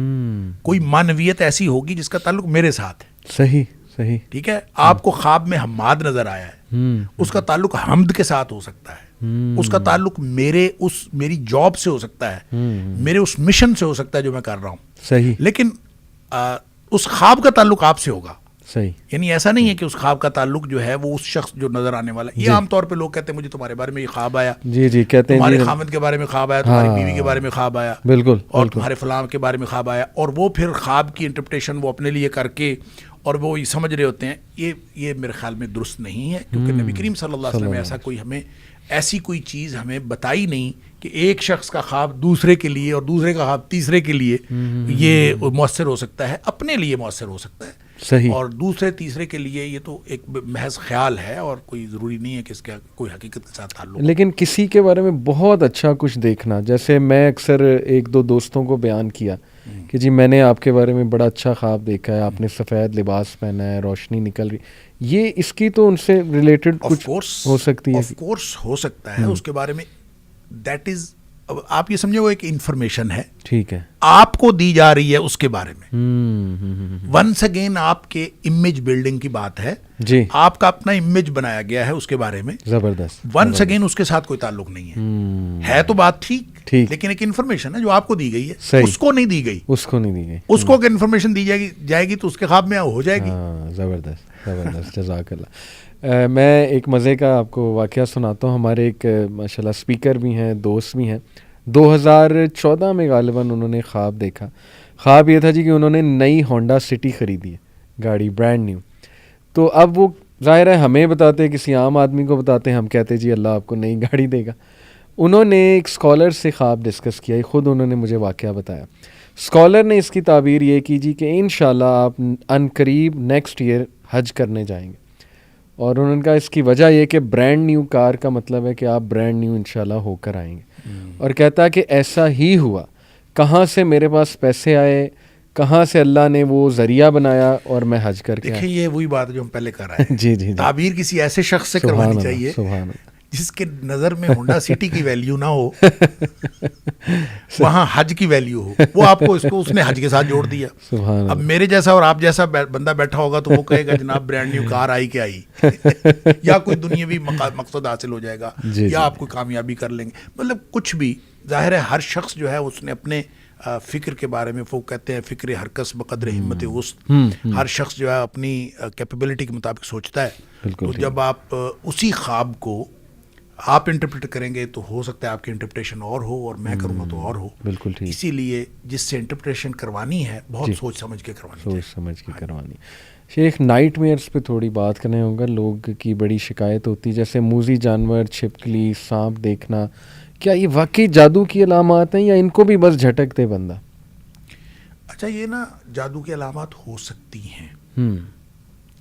کوئی معنویت ایسی ہوگی جس کا تعلق میرے ساتھ ہے. صحیح, صحیح, ٹھیک ہے. آپ کو خواب میں حماد نظر آیا ہے, اس کا تعلق حمد کے ساتھ ہو سکتا ہے, اس کا تعلق میری جاب سے ہو سکتا ہے, میرے اس مشن سے ہو سکتا ہے جو میں کر رہا ہوں. صحیح, لیکن اس خواب کا تعلق آپ سے ہوگا. صحیح, یعنی ایسا نہیں ہے کہ اس خواب کا تعلق جو ہے وہ اس شخص جو نظر آنے والا ہے. یہ عام طور پہ لوگ کہتے ہیں مجھے تمہارے بارے میں یہ خواب آیا, جی جی, کہتے ہیں تمہارے خامد کے بارے میں خواب آیا, تمہاری بیوی کے بارے میں خواب آیا, بالکل, اور تمہارے فلاں کے بارے میں خواب آیا, اور وہ پھر خواب کی انٹرپریٹیشن وہ اپنے لیے کر کے اور وہ یہ سمجھ رہے ہوتے ہیں. یہ میرے خیال میں درست نہیں ہے, کیونکہ نبی کریم صلی اللہ علیہ وسلم نے ایسا کوئی ہمیں ایسی کوئی چیز ہمیں بتائی نہیں کہ ایک شخص کا خواب دوسرے کے لیے اور دوسرے کا خواب تیسرے کے لیے یہ مؤثر ہو سکتا ہے. اپنے لیے مؤثر ہو سکتا ہے, صحیح, اور دوسرے تیسرے کے لیے یہ تو ایک محض خیال ہے اور کوئی ضروری نہیں ہے کہ اس کا کوئی حقیقت کے ساتھ تعلق. لیکن کسی کے بارے میں بہت اچھا کچھ دیکھنا, جیسے میں اکثر ایک دو دوستوں کو بیان کیا کہ جی میں نے آپ کے بارے میں بڑا اچھا خواب دیکھا ہے, آپ نے سفید لباس پہنا ہے, روشنی نکل رہی, یہ اس کی تو ان سے ریلیٹڈ کچھ ہو سکتی ہے. آف کورس ہو سکتا ہے اس کے بارے میں. دیٹ از, آپ یہ سمجھے وہ ایک انفارمیشن ہے, ٹھیک ہے, آپ کو دی جا رہی ہے اس کے بارے میں. ونس اگین آپ کے امیج بلڈنگ کی بات ہے جی, آپ کا اپنا امیج بنایا گیا ہے اس کے بارے میں. زبردست. ونس اگین اس کے ساتھ کوئی تعلق نہیں ہے تو بات ٹھیک, لیکن ایک انفارمیشن ہے جو آپ کو دی گئی ہے, اس کو نہیں دی گئی, اس کو نہیں دی گئی, اس کو اگر انفارمیشن دی جائے گی تو اس کے خواب میں ہو جائے گی. زبردست, زبردست, جزاک اللہ. میں ایک مزے کا آپ کو واقعہ سناتا ہوں. ہمارے ایک ماشاء اللہ اسپیکر بھی ہیں, دوست بھی ہیں. 2014 میں غالباً انہوں نے خواب دیکھا. خواب یہ تھا جی کہ انہوں نے نئی ہونڈا سٹی خریدی ہے, گاڑی برانڈ نیو. تو اب وہ ظاہر ہے ہمیں بتاتے, کسی عام آدمی کو بتاتے, ہم کہتے جی اللہ آپ کو نئی گاڑی دے گا. انہوں نے ایک اسکالر سے خواب ڈسکس کیا, خود انہوں نے مجھے واقعہ بتایا. اسکالر نے اس کی تعبیر یہ کی جی کہ انشاءاللہ آپ ان قریب نیکسٹ ایئر حج کرنے جائیں گے. اور انہوں نے کہا اس کی وجہ یہ کہ برانڈ نیو کار کا مطلب ہے کہ آپ برانڈ نیو انشاءاللہ ہو کر آئیں گے. اور کہتا ہے کہ ایسا ہی ہوا. کہاں سے میرے پاس پیسے آئے, کہاں سے اللہ نے وہ ذریعہ بنایا اور میں حج کر کے دیکھیں یہ وہی بات جو ہم پہلے کر رہے ہیں. جی جی جی, تعبیر کسی ایسے شخص سے کروانی چاہیے سبحان اللہ, جس کے نظر میں ہونڈا سٹی کی ویلیو نہ ہو, وہاں حج کی ویلیو ہو. وہ آپ کو اس نے حج کے ساتھ جوڑ دیا. اب میرے جیسا اور آپ جیسا بندہ بیٹھا ہوگا تو وہ کہے گا جناب برانڈ نیو کار آئی کہ آئی, یا کوئی دنیاوی مقصد حاصل ہو جائے گا, یا آپ کوئی کامیابی کر لیں گے. مطلب کچھ بھی ظاہر ہے, ہر شخص جو ہے اس نے اپنے فکر کے بارے میں, وہ کہتے ہیں فکر ہر کس بقدر ہمت وسط, ہر شخص جو ہے اپنی کیپیبلٹی کے مطابق سوچتا ہے. تو جب آپ اسی خواب کو آپ انٹرپریٹ کریں گے تو ہو سکتا ہے آپ کی انٹرپریٹیشن اور ہو اور میں کروں گا تو اور ہو. بالکل ٹھیک. اسی لیے جس سے انٹرپریٹیشن کروانی ہے بہت سوچ سمجھ کے کروانی, سوچ سمجھ کے کروانی. شیخ نائٹ میئرس پہ تھوڑی بات کرنے ہوگا. لوگ کی بڑی شکایت ہوتی جیسے موذی جانور, چھپکلی, سانپ دیکھنا, کیا یہ واقعی جادو کی علامات ہیں یا ان کو بھی بس جھٹک دے بندہ؟ اچھا, یہ نا جادو کی علامات ہو سکتی ہیں.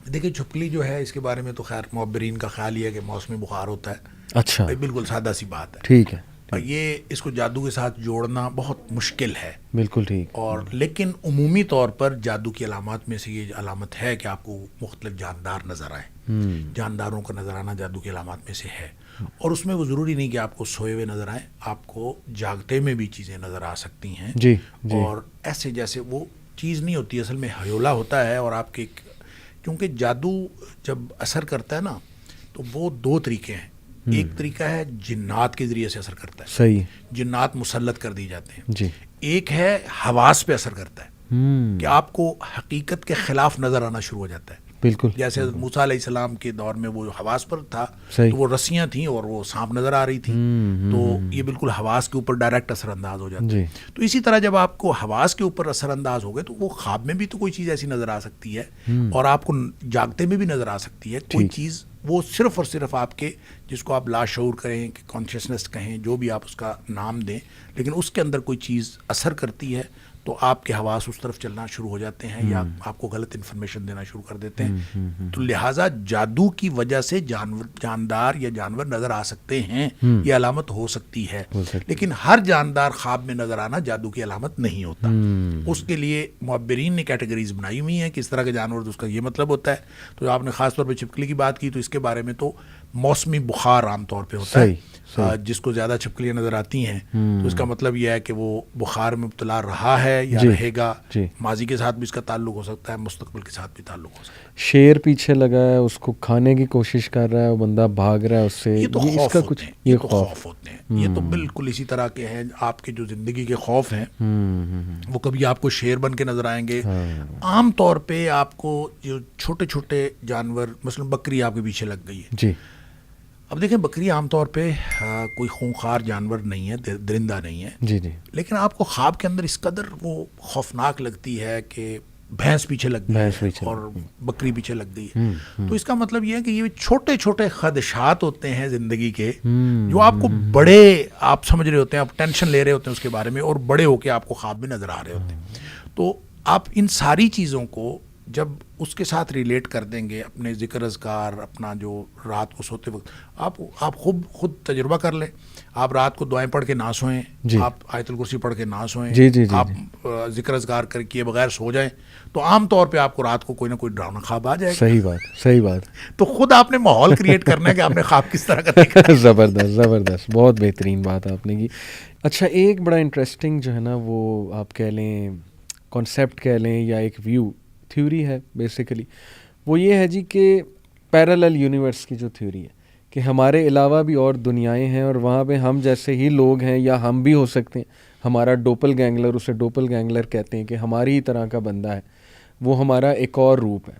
دیکھیں چھپکلی جو ہے اس کے بارے میں تو خیر معبرین کا خیال یہ ہے کہ موسمی بخار ہوتا ہے. اچھا, بالکل سادہ سی بات ہے. ٹھیک ہے. یہ اس کو جادو کے ساتھ جوڑنا بہت مشکل ہے. بالکل ٹھیک. اور لیکن عمومی طور پر جادو کی علامات میں سے یہ علامت ہے کہ آپ کو مختلف جاندار نظر آئیں. جانداروں کا نظر آنا جادو کی علامات میں سے ہے. اور اس میں وہ ضروری نہیں کہ آپ کو سوئے ہوئے نظر آئیں, آپ کو جاگتے میں بھی چیزیں نظر آ سکتی ہیں. جی. اور ایسے جیسے وہ چیز نہیں ہوتی, اصل میں ہیولا ہوتا ہے. اور آپ کے کیونکہ جادو جب اثر کرتا ہے نا تو وہ دو طریقے ہیں. ایک طریقہ ہے جنات کے ذریعے سے اثر کرتا ہے. صحیح. جنات مسلط کر دی جاتے ہیں. جی. ایک ہے حواس پہ اثر کرتا ہے کہ آپ کو حقیقت کے خلاف نظر آنا شروع ہو جاتا ہے. بالکل. جیسے موسیٰ علیہ السلام کے دور میں وہ حواس پر تھا تو وہ رسیاں تھیں اور وہ سانپ نظر آ رہی تھی, تو یہ بالکل حواس کے اوپر ڈائریکٹ اثر انداز ہو جاتا ہے. تو اسی طرح جب آپ کو حواس کے اوپر اثر انداز ہو گئے تو وہ خواب میں بھی تو کوئی چیز ایسی نظر آ سکتی ہے, اور آپ کو جاگتے میں بھی نظر آ سکتی ہے کوئی چیز. وہ صرف اور صرف آپ کے, جس کو آپ لاشعور کہیں کہ کانشیسنس کہیں, جو بھی آپ اس کا نام دیں, لیکن اس کے اندر کوئی چیز اثر کرتی ہے تو آپ کے حواس اس طرف چلنا شروع ہو جاتے ہیں یا آپ کو غلط انفارمیشن دینا شروع کر دیتے ہیں. تو لہٰذا جادو کی وجہ سے جاندار یا جانور نظر آ سکتے ہیں, یہ علامت ہو سکتی ہے. لیکن ہر جاندار خواب میں نظر آنا جادو کی علامت نہیں ہوتا. اس کے لیے معبرین نے کیٹیگریز بنائی ہوئی ہیں کہ اس طرح کے جانور اس کا یہ مطلب ہوتا ہے. تو آپ نے خاص طور پہ چھپکلی کی بات کی تو اس کے بارے میں تو موسمی بخار عام طور پہ ہوتا ہے. جس کو زیادہ چھپکلیاں نظر آتی ہیں تو اس کا مطلب یہ ہے کہ وہ بخار میں مبتلا رہا ہے یا رہے گا. ماضی کے ساتھ بھی اس کا تعلق ہو سکتا ہے, مستقبل کے ساتھ بھی تعلق ہو سکتا ہے. شیر پیچھے لگا ہے, اس کو کھانے کی کوشش کر رہا ہے, وہ بندہ بھاگ رہا ہے اس سے. یہ تو خوف ہوتے ہیں, یہ تو خوف ہوتے ہیں. یہ تو بالکل اسی طرح کے ہیں آپ کے جو زندگی کے خوف ہیں. وہ کبھی آپ کو شیر بن کے نظر آئیں گے. عام طور پہ آپ کو جو چھوٹے چھوٹے جانور, مثلا بکری آپ کے پیچھے لگ گئی ہے. جی. اب دیکھیں بکری عام طور پہ کوئی خونخوار جانور نہیں ہے, درندہ نہیں ہے. جی جی. لیکن آپ کو خواب کے اندر اس قدر وہ خوفناک لگتی ہے کہ بھینس پیچھے لگ گئی ہے اور بکری پیچھے لگ گئی ہے. تو اس کا مطلب یہ ہے کہ یہ چھوٹے چھوٹے خدشات ہوتے ہیں زندگی کے, جو آپ کو بڑے, آپ سمجھ رہے ہوتے ہیں, آپ ٹینشن لے رہے ہوتے ہیں اس کے بارے میں, اور بڑے ہو کے آپ کو خواب میں نظر آ رہے ہوتے ہیں. تو آپ ان ساری چیزوں کو جب اس کے ساتھ ریلیٹ کر دیں گے, اپنے ذکر اذکار, اپنا جو رات کو سوتے وقت آپ خود تجربہ کر لیں. آپ رات کو دعائیں پڑھ کے نہ سوئیں, آپ آیت الکرسی پڑھ کے نہ سوئیں, آپ ذکر اذکار کر کیے بغیر سو جائیں, تو عام طور پہ آپ کو رات کو کوئی نہ کوئی ڈراؤنا خواب آ جائے گا. صحیح بات, صحیح بات. تو خود آپ نے ماحول کریٹ کرنا ہے کہ آپ نے خواب کس طرح کا دیکھا ہے. زبردست زبردست, بہت بہترین بات آپ نے کی. اچھا, ایک بڑا انٹرسٹنگ جو ہے نا, وہ آپ کہہ لیں کانسیپٹ کہہ لیں یا ایک ویو, تھیوری ہے بیسیکلی, وہ یہ ہے جی کہ پیرالل یونیورس کی جو تھیوری ہے کہ ہمارے علاوہ بھی اور دنیایں ہیں, اور وہاں پہ ہم جیسے ہی لوگ ہیں یا ہم بھی ہو سکتے ہیں. ہمارا ڈوپل گینگلر, اسے ڈوپل گینگلر کہتے ہیں کہ ہماری ہی طرح کا بندہ ہے, وہ ہمارا ایک اور روپ ہے.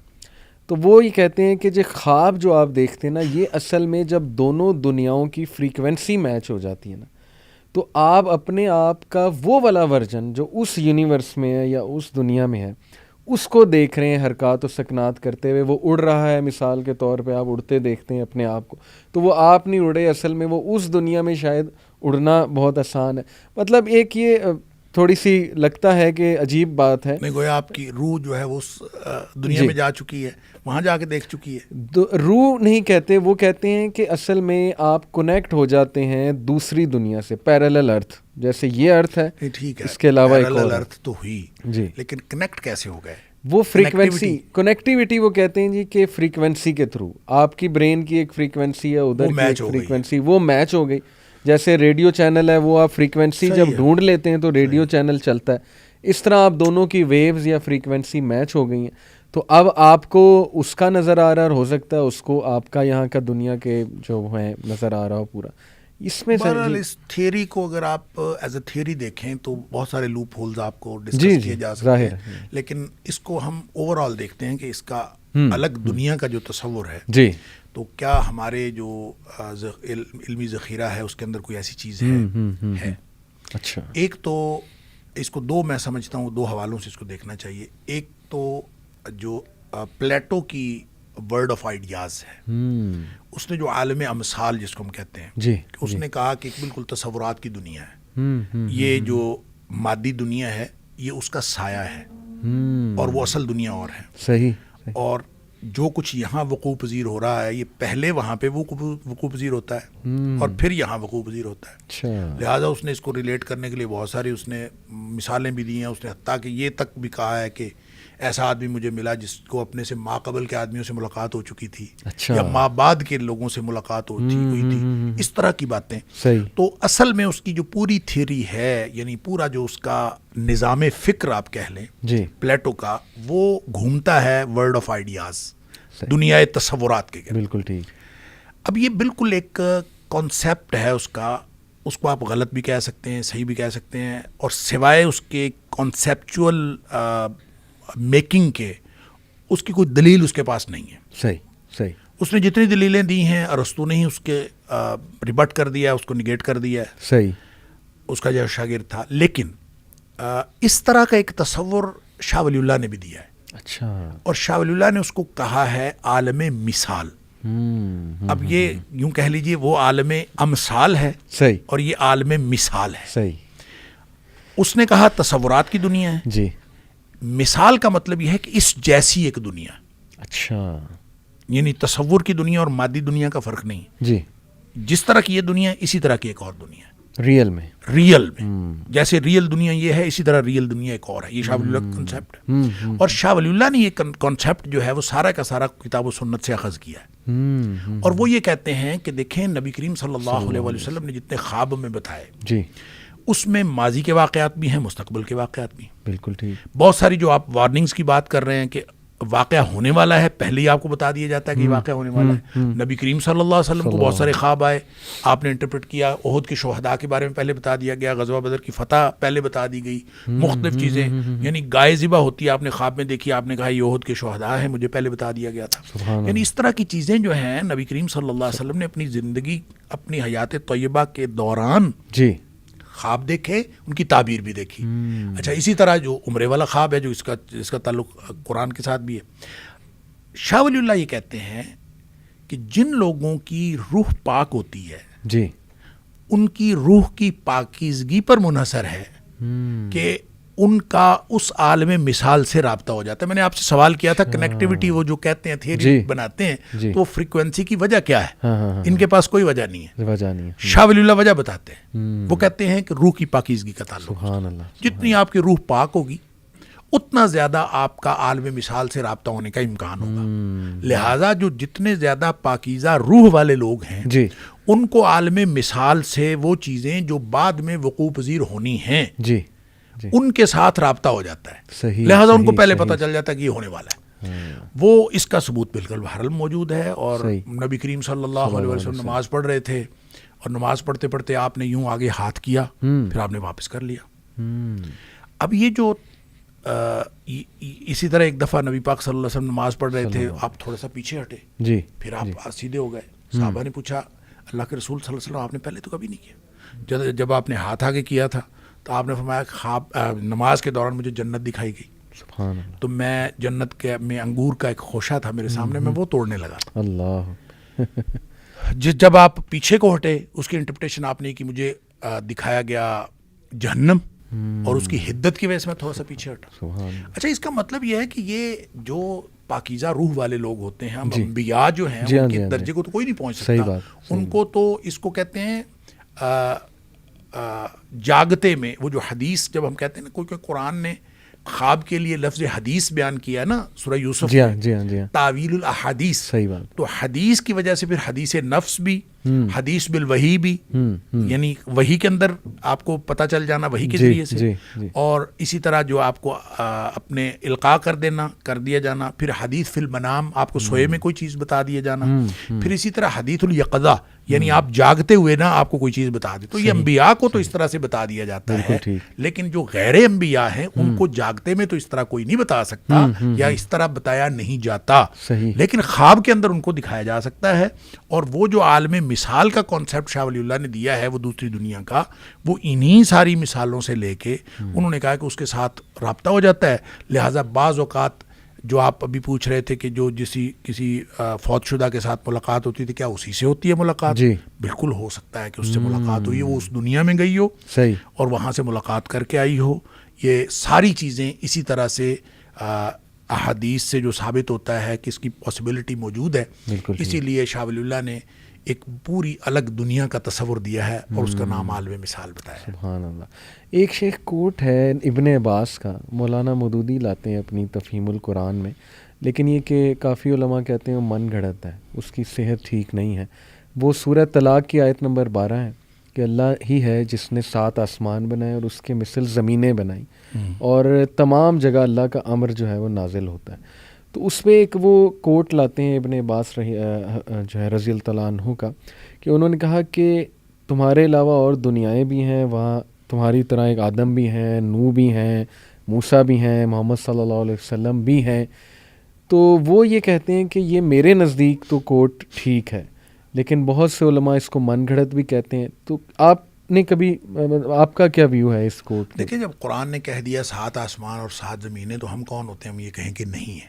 تو وہ یہ کہتے ہیں کہ جو خواب جو آپ دیکھتے ہیں نا, یہ اصل میں جب دونوں دنیاؤں کی فریکوینسی میچ ہو جاتی ہے نا, تو آپ اپنے آپ کا وہ والا ورژن جو اس یونیورس میں ہے یا اس دنیا میں ہے, اس کو دیکھ رہے ہیں حرکات و سکنات کرتے ہوئے. وہ اڑ رہا ہے مثال کے طور پہ, آپ اڑتے دیکھتے ہیں اپنے آپ کو, تو وہ آپ نہیں اڑے, اصل میں وہ اس دنیا میں شاید اڑنا بہت آسان ہے. مطلب ایک یہ تھوڑی سی لگتا ہے کہ عجیب بات ہے. نہیں گویا آپ کی روح جو ہے وہ اس دنیا میں جا چکی ہے, وہاں جا کے دیکھ چکی ہے. روح نہیں کہتے, وہ کہتے ہیں کہ اصل میں آپ کنیکٹ ہو جاتے ہیں دوسری دنیا سے, پیرالل ارتھ, جیسے یہ ارتھ ہے ٹھیک ہے, اس کے علاوہ ایک پیرالل اور ارتھ تو ہوئی جی, لیکن کنیکٹ کیسے ہو گئے؟ وہ فریکوینسی, کنیکٹیوٹی وہ کہتے ہیں جی کہ فریکوینسی کے تھرو آپ کی برین کی ایک فریکوینسی ہے, ادھر کی ایک فریکوینسی, وہ میچ ہو گئی. جیسے ریڈیو چینل ہے, وہ آپ فریکوینسی جب ڈھونڈ لیتے ہیں تو ریڈیو چینل چلتا ہے, اس طرح آپ دونوں کی ویوز یا فریکوینسی میچ ہو گئی ہیں. تو اب آپ کو اس کا نظر آ رہا ہے, اور ہو سکتا ہے اس کو آپ کا یہاں کا دنیا کے جو ہے نظر آ رہا ہو پورا. اس میں بہرحال اس تھیوری کو اگر آپ ایز اے تھیوری دیکھیں تو بہت سارے لوپ ہولز آپ کو ڈسکس کیے جا سکتے ہیں, لیکن اس کو ہم اوور آل دیکھتے ہیں کہ اس کا الگ دنیا کا جو تصور ہے جی, تو کیا ہمارے جو علمی ذخیرہ ہے اس کے اندر کوئی ایسی چیز ہے. اچھا, ایک تو اس کو دو میں سمجھتا ہوں, دو حوالوں سے اس کو دیکھنا چاہیے. ایک تو جو پلیٹو کی ورڈ آف آئیڈیاز ہے, اس نے جو عالم امثال جس کو ہم کہتے ہیں جی, اس نے کہا کہ بالکل تصورات کی دنیا ہے, یہ جو مادی دنیا ہے یہ اس کا سایہ ہے, اور وہ اصل دنیا اور ہے. صحیح. اور جو کچھ یہاں وقوع پذیر ہو رہا ہے یہ پہلے وہاں پہ وقوع پذیر ہوتا ہے اور پھر یہاں وقوع پذیر ہوتا ہے. لہٰذا اس نے اس کو ریلیٹ کرنے کے لیے بہت ساری اس نے مثالیں بھی دی ہیں. اس نے حتیٰ کہ یہ تک بھی کہا ہے کہ ایسا آدمی مجھے ملا جس کو اپنے سے ماں قبل کے آدمیوں سے ملاقات ہو چکی تھی, یا ماں بعد کے لوگوں سے ملاقات ہوئی تھی, اس طرح کی باتیں. تو اصل میں اس کی جو پوری تھیوری ہے, یعنی پورا جو اس کا نظام فکر آپ کہہ لیں پلیٹو کا, وہ گھومتا ہے ورلڈ آف آئیڈیاز, دنیا تصورات کے. بالکل ٹھیک. اب یہ بالکل ایک کانسیپٹ ہے اس کا, اس کو آپ غلط بھی کہہ سکتے ہیں, صحیح بھی کہہ سکتے ہیں, اور سوائے اس کے کانسیپچول میکنگ کے اس کی کوئی دلیل اس کے پاس نہیں ہے. صحیح. اس نے جتنی دلیلیں دی ہیں ارسطو نے ہی اس کے ریبٹ کر دیا, اس کو نگیٹ کر دیا ہے. صحیح. اس کا جو شاگرد تھا, لیکن اس طرح کا ایک تصور شاہ ولی اللہ نے بھی دیا ہے. اچھا. اور شاہ ولی اللہ نے اس کو کہا ہے عالم مثال. اب یہ یوں کہہ لیجئے وہ عالم امثال ہے, صحیح, اور یہ عالم مثال ہے. صحیح. اس نے کہا تصورات کی دنیا ہے. جی. مثال کا مطلب یہ ہے کہ اس جیسی ایک دنیا. اچھا. یعنی تصور کی دنیا اور مادی دنیا کا فرق نہیں. جی. جس طرح کی یہ دنیا اسی طرح کی ایک اور دنیا ہے. ریئل میں جیسے ریئل دنیا یہ ہے, اسی طرح ریئل دنیا ایک اور ہے. یہ شاہ ولی اللہ کا کنسیپٹ ہے. اور شاہ ولی اللہ نے یہ کنسیپٹ جو ہے وہ سارا کا سارا کتاب و سنت سے اخذ کیا ہے. اور وہ یہ کہتے ہیں کہ دیکھیں نبی کریم صلی اللہ علیہ وسلم نے جتنے خواب میں بتائے, جی, اس میں ماضی کے واقعات بھی ہیں, مستقبل کے واقعات بھی. بالکل ٹھیک. بہت ساری جو آپ وارننگز کی بات کر رہے ہیں کہ واقعہ ہونے والا ہے, پہلے ہی آپ کو بتا دیا جاتا ہے کہ یہ واقعہ ہونے والا ہے. نبی کریم صلی اللہ علیہ وسلم کو بہت سارے خواب آئے, آپ نے انٹرپریٹ کیا. احد کے شہداء کے بارے میں پہلے بتا دیا گیا, غزوہ بدر کی فتح پہلے بتا دی گئی, مختلف چیزیں. یعنی گائے ذبح ہوتی ہے, آپ نے خواب میں دیکھی, آپ نے کہا یہ احد کے شہداء ہیں, مجھے پہلے بتا دیا گیا تھا. یعنی اس طرح کی چیزیں جو ہیں نبی کریم صلی اللہ علیہ وسلم نے اپنی زندگی, اپنی حیات طیبہ کے دوران جی خواب دیکھے, ان کی تعبیر بھی دیکھی. اچھا, اسی طرح جو عمرے والا خواب ہے جو اس کا تعلق قرآن کے ساتھ بھی ہے. شاہ ولی اللہ یہ کہتے ہیں کہ جن لوگوں کی روح پاک ہوتی ہے, جی, ان کی روح کی پاکیزگی پر منحصر ہے کہ ان کا اس عالم مثال سے رابطہ ہو جاتا ہے. میں نے آپ سے سوال کیا تھا کنیکٹیوٹی, وہ جو کہتے ہیں تھیوری بناتے ہیں, تو فریکوینسی کی وجہ کیا ہے؟ ان کے پاس کوئی وجہ نہیں ہے. شاہ ولی اللہ وجہ بتاتے ہیں. وہ کہتے ہیں کہ روح کی پاکیزگی کا تعلق. جتنی آپ کی روح پاک ہوگی اتنا زیادہ آپ کا عالم مثال سے رابطہ ہونے کا امکان ہوگا. لہٰذا جو جتنے زیادہ پاکیزہ روح والے لوگ ہیں, جی, ان کو عالم مثال سے وہ چیزیں جو بعد میں وقوع پذیر ہونی ہیں, جی, ان کے ساتھ رابطہ ہو جاتا ہے. صحیح. لہٰذا ان کو پہلے پتہ چل جاتا ہے کہ یہ ہونے والا ہے. وہ اس کا ثبوت بالکل بہرحال موجود ہے. اور نبی کریم صلی اللہ علیہ وسلم نماز پڑھ رہے تھے, اور نماز پڑھتے پڑھتے آپ نے یوں آگے ہاتھ کیا, پھر آپ نے واپس کر لیا. اب یہ جو اسی طرح ایک دفعہ نبی پاک صلی اللہ علیہ وسلم نماز پڑھ رہے تھے, آپ تھوڑا سا پیچھے ہٹے, جی, پھر آپ سیدھے ہو گئے. صحابہ نے پوچھا اللہ کے رسول صلی اللہ علیہ وسلم آپ نے پہلے تو کبھی نہیں کیا. جب آپ نے ہاتھ آگے کیا تھا تو آپ نے فرمایا خواب نماز کے دوران مجھے جنت دکھائی گئی, تو میں جنت کے میں انگور کا ایک خوشہ تھا میرے سامنے, میں وہ توڑنے لگا. اللہ. جب آپ پیچھے کو ہٹے, اس کی انٹرپریٹیشن آپ نے کی, مجھے دکھایا گیا جہنم, اور اس کی حدت کی وجہ سے میں تھوڑا سا پیچھے ہٹا. سبحان اللہ. اچھا اس کا مطلب یہ ہے کہ یہ جو پاکیزہ روح والے لوگ ہوتے ہیں, ہم جی. انبیاء جو ہیں جی ہاں، ان جی کے ہاں، درجے کو تو کوئی نہیں پہنچ صحیح سکتا. بات، ان کو تو اس کو کہتے ہیں جاگتے میں. وہ جو حدیث جب ہم کہتے ہیں نا, کوئی قرآن نے خواب کے لیے لفظ حدیث بیان کیا ہے نا سورہ یوسف جی ہاں میں, جی ہاں جی ہاں، تعویل الاحادیث. صحیح بات. تو حدیث کی وجہ سے پھر حدیث نفس بھی, حدیث بالوحی بھی, یعنی وحی کے اندر آپ کو پتہ چل جانا وحی کے جی ذریعے سے, جی جی اور اسی طرح جو آپ کو اپنے القاء کر دیا جانا, پھر حدیث فی المنام, آپ کو سوئے میں کوئی چیز بتا دیا جانا, پھر اسی طرح حدیث الیقظہ, یعنی آپ جاگتے ہوئے نا آپ کو کوئی چیز بتا دے. تو یہ انبیاء کو تو اس طرح سے بتا دیا جاتا ہے, لیکن جو غیر انبیاء ہیں ان کو جاگتے میں تو اس طرح کوئی نہیں بتا سکتا, یا اس طرح بتایا نہیں جاتا, صحیح. لیکن خواب کے اندر ان کو دکھایا جا سکتا ہے. اور وہ جو عالم مثال کا کانسیپٹ شاہ ولی اللہ نے دیا ہے وہ دوسری دنیا کا, وہ انہی ساری مثالوں سے لے کے انہوں نے کہا کہ اس کے ساتھ رابطہ ہو جاتا ہے. لہٰذا بعض اوقات جو آپ ابھی پوچھ رہے تھے کہ جو کسی فوت شدہ کے ساتھ ملاقات ہوتی تھی, کیا اسی سے ہوتی ہے ملاقات؟ جی بالکل ہو سکتا ہے کہ اس سے ملاقات ہوئی ہے, وہ اس دنیا میں گئی ہو صحیح, اور وہاں سے ملاقات کر کے آئی ہو. یہ ساری چیزیں اسی طرح سے احادیث سے جو ثابت ہوتا ہے کہ اس کی پاسبلٹی موجود ہے. بالکل. اسی لیے شاہ ولی اللہ نے ایک پوری الگ دنیا کا تصور دیا ہے اور اس کا نام عالم مثال بتایا ہے. سبحان اللہ. ایک شیخ کوٹ ہے ابن عباس کا, مولانا مودودی لاتے ہیں اپنی تفہیم القرآن میں, لیکن یہ کہ کافی علماء کہتے ہیں وہ من گھڑت ہے, اس کی صحت ٹھیک نہیں ہے. وہ سورہ طلاق کی آیت نمبر 12 ہے کہ اللہ ہی ہے جس نے 7 آسمان بنائے اور اس کے مثل زمینیں بنائیں, اور تمام جگہ اللہ کا امر جو ہے وہ نازل ہوتا ہے. تو اس پہ ایک وہ کوٹ لاتے ہیں ابن عباس جو ہے رضی اللہ تعالیٰ عنہ کا, کہ انہوں نے کہا کہ تمہارے علاوہ اور دنیایں بھی ہیں, وہاں تمہاری طرح ایک آدم بھی ہیں, نوح بھی ہیں, موسیٰ بھی ہیں, محمد صلی اللہ علیہ وسلم بھی ہیں. تو وہ یہ کہتے ہیں کہ یہ میرے نزدیک تو کوٹ ٹھیک ہے, لیکن بہت سے علماء اس کو من گھڑت بھی کہتے ہیں. تو آپ نے کبھی, آپ کا کیا ویو ہے اس کوٹ؟ دیکھیں جب قرآن نے کہہ دیا 7 آسمان اور 7 زمینیں, تو ہم کون ہوتے ہیں ہم یہ کہیں کہ نہیں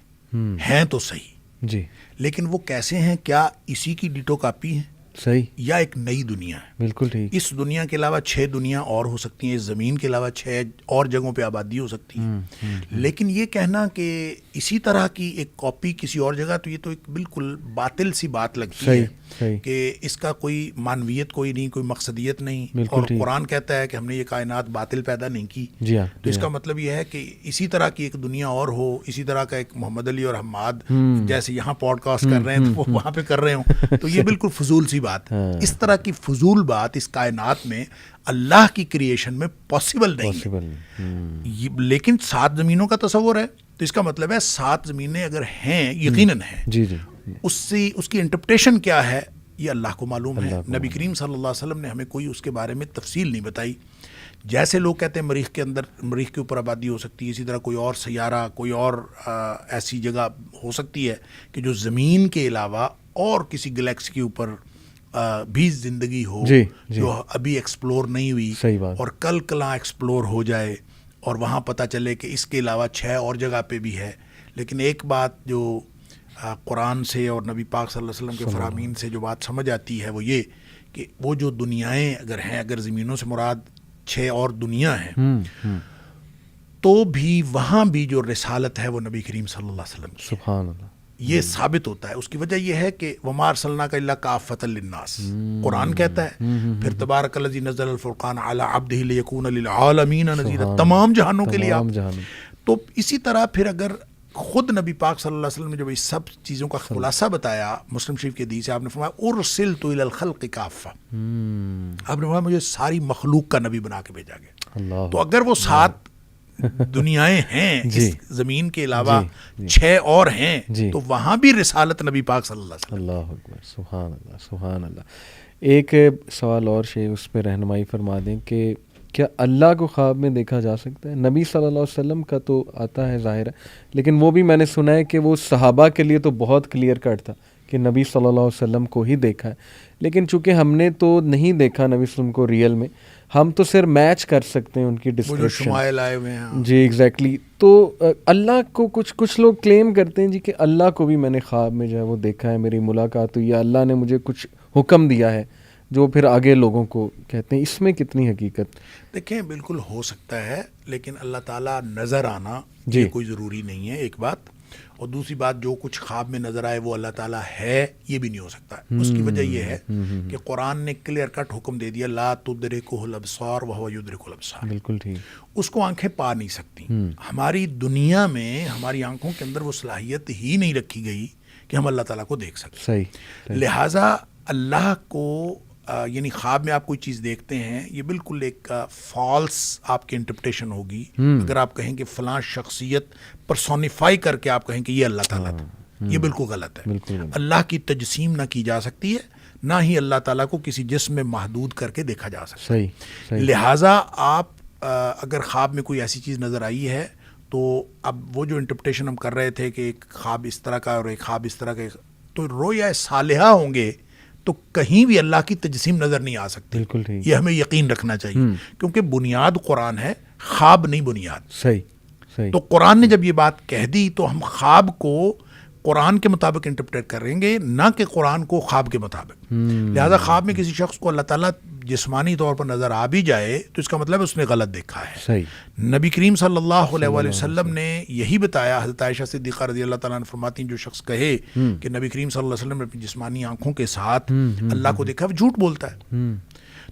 ہیں تو صحیح جی, لیکن وہ کیسے ہیں؟ کیا اسی کی ڈیٹو کاپی ہے صحیح, یا ایک نئی دنیا ہے؟ بالکل ٹھیک. اس دنیا کے علاوہ 6 دنیا اور ہو سکتی ہیں, اس زمین کے علاوہ 6 اور جگہوں پہ آبادی ہو سکتی ہے. لیکن یہ کہنا کہ اسی طرح کی ایک کاپی کسی اور جگہ, تو یہ تو ایک بالکل باطل سی بات لگتی ہے کہ اس کا کوئی معنویت کوئی نہیں, کوئی مقصدیت نہیں. اور قرآن کہتا ہے کہ ہم نے یہ کائنات باطل پیدا نہیں کی. جی ہاں, تو اس کا مطلب یہ ہے کہ اسی طرح کی ایک دنیا اور ہو, اسی طرح کا ایک محمد علی اور حماد جیسے یہاں پوڈ کاسٹ کر رہے ہیں تو وہ وہاں پہ کر رہے ہوں, تو یہ بالکل فضول سی بات ہے. اس طرح کی فضول بات اس کائنات میں اللہ کی کریشن میں پاسبل نہیں ہے. لیکن 7 زمینوں کا تصور ہے, تو اس کا مطلب ہے 7 زمینیں اگر ہیں, یقیناً ہیں. جی جی, اس کی انٹرپریٹیشن کیا ہے یہ اللہ کو معلوم ہے. نبی کریم صلی اللہ علیہ وسلم نے ہمیں کوئی اس کے بارے میں تفصیل نہیں بتائی. جیسے لوگ کہتے ہیں مریخ کے اندر, مریخ کے اوپر آبادی ہو سکتی ہے, اسی طرح کوئی اور سیارہ, کوئی اور ایسی جگہ ہو سکتی ہے کہ جو زمین کے علاوہ اور کسی گلیکسی کے اوپر بھی زندگی ہو, جو ابھی ایکسپلور نہیں ہوئی اور کل کلاں ایکسپلور ہو جائے, اور وہاں پتہ چلے کہ اس کے علاوہ 6 اور جگہ پہ بھی ہے. لیکن ایک بات جو قرآن سے اور نبی پاک صلی اللہ علیہ وسلم کے فرامین سے جو بات سمجھ آتی ہے وہ یہ کہ وہ جو دنیایں اگر ہیں, اگر زمینوں سے مراد 6 اور دنیا ہیں, تو بھی وہاں بھی جو رسالت ہے وہ نبی کریم صلی اللہ علیہ وسلم کی. سبحان اللہ. یہ ثابت ہوتا ہے. اس کی وجہ یہ ہے کہ وما ارسلناک الا کافۃ للناس, قرآن کہتا ہے. پھر تبارک الذی نزل الفرقان علی عبدہ لیکون للعالمین نذیرا, تمام جہانوں کے لیے آپ. تو اسی طرح پھر اگر خود نبی پاک صلی اللہ علیہ وسلم نے جب اس سب چیزوں کا خلاصہ بتایا, مسلم شریف کے حدیث ہے, آپ نے فرمایا ارسلت الی الخلق کافہ, آپ نے فرمایا مجھے ساری مخلوق کا نبی بنا کے بھیجا گیا. تو اگر وہ 7 دنیایں ہیں اس زمین کے علاوہ 6 اور ہیں, تو وہاں بھی رسالت نبی پاک صلی اللہ علیہ وسلم. اللہ اکبر, سبحان اللہ سبحان اللہ. ایک سوال اور شیخ اس پہ رہنمائی فرما دیں کہ کیا اللہ کو خواب میں دیکھا جا سکتا ہے؟ نبی صلی اللہ علیہ وسلم کا تو آتا ہے ظاہر ہے, لیکن وہ بھی میں نے سنا ہے کہ وہ صحابہ کے لیے تو بہت کلیئر کٹ تھا کہ نبی صلی اللہ علیہ وسلم کو ہی دیکھا ہے. لیکن چونکہ ہم نے تو نہیں دیکھا نبی صلی اللہ علیہ وسلم کو ریئل میں, ہم تو صرف میچ کر سکتے ہیں ان کی ڈسکرپشن. شمائل آئے ہوئے ہیں. جی ایگزیکٹلی. تو اللہ کو کچھ لوگ کلیم کرتے ہیں جی کہ اللہ کو بھی میں نے خواب میں جو ہے وہ دیکھا ہے, میری ملاقات ہوئی, یا اللہ نے مجھے کچھ حکم دیا ہے. جو پھر آگے لوگوں کو کہتے ہیں، اس میں کتنی حقیقت؟ دیکھیں بالکل ہو سکتا ہے، لیکن اللہ تعالیٰ نظر آنا جی یہ کوئی ضروری نہیں ہے، ایک بات. اور دوسری بات، جو کچھ خواب میں نظر آئے وہ اللہ تعالیٰ ہے، یہ بھی نہیں ہو سکتا. اس کی وجہ یہ ہے کہ قرآن نے کلیئر کٹ حکم دے دیا، لا تدرکہ الابصار وہو یدرک الابصار. بالکل ٹھیک. اس کو آنکھیں پا نہیں سکتی. ہماری دنیا میں ہماری آنکھوں کے اندر وہ صلاحیت ہی نہیں رکھی گئی کہ ہم اللہ تعالیٰ کو دیکھ سکیں. صحیح. لہٰذا اللہ کو یعنی خواب میں آپ کوئی چیز دیکھتے ہیں، یہ بالکل ایک فالس آپ کی انٹرپریٹیشن ہوگی. اگر آپ کہیں کہ فلاں شخصیت پرسونیفائی کر کے آپ کہیں کہ یہ اللہ تعالیٰ تھا، یہ بالکل غلط ہے. اللہ کی تجسیم نہ کی جا سکتی ہے، نہ ہی اللہ تعالیٰ کو کسی جسم میں محدود کر کے دیکھا جا سکتا ہے. صحیح. لہٰذا آپ اگر خواب میں کوئی ایسی چیز نظر آئی ہے تو اب وہ جو انٹرپریٹیشن ہم کر رہے تھے کہ ایک خواب اس طرح کا اور ایک خواب اس طرح کا، تو رویا صالحہ ہوں گے تو کہیں بھی اللہ کی تجسیم نظر نہیں آ سکتی. بالکل ٹھیک. یہ ہمیں یقین رکھنا چاہیے، کیونکہ بنیاد قرآن ہے، خواب نہیں بنیاد. صحیح. تو قرآن نے جب یہ بات کہہ دی تو ہم خواب کو قرآن کے مطابق انٹرپریٹ کریں گے، نہ کہ قرآن کو خواب کے مطابق. لہذا خواب میں کسی شخص کو اللہ تعالیٰ جسمانی طور پر نظر آ بھی جائے تو اس کا مطلب اس نے غلط دیکھا ہے. صحیح. نبی کریم صلی اللہ علیہ وآلہ وسلم نے یہی بتایا. حضرت عائشہ صدیقہ رضی اللہ تعالیٰ عنہ فرماتی ہیں، جو شخص کہے کہ نبی کریم صلی اللہ علیہ وسلم نے اپنی جسمانی آنکھوں کے ساتھ اللہ کو دیکھا، وہ جھوٹ بولتا ہے.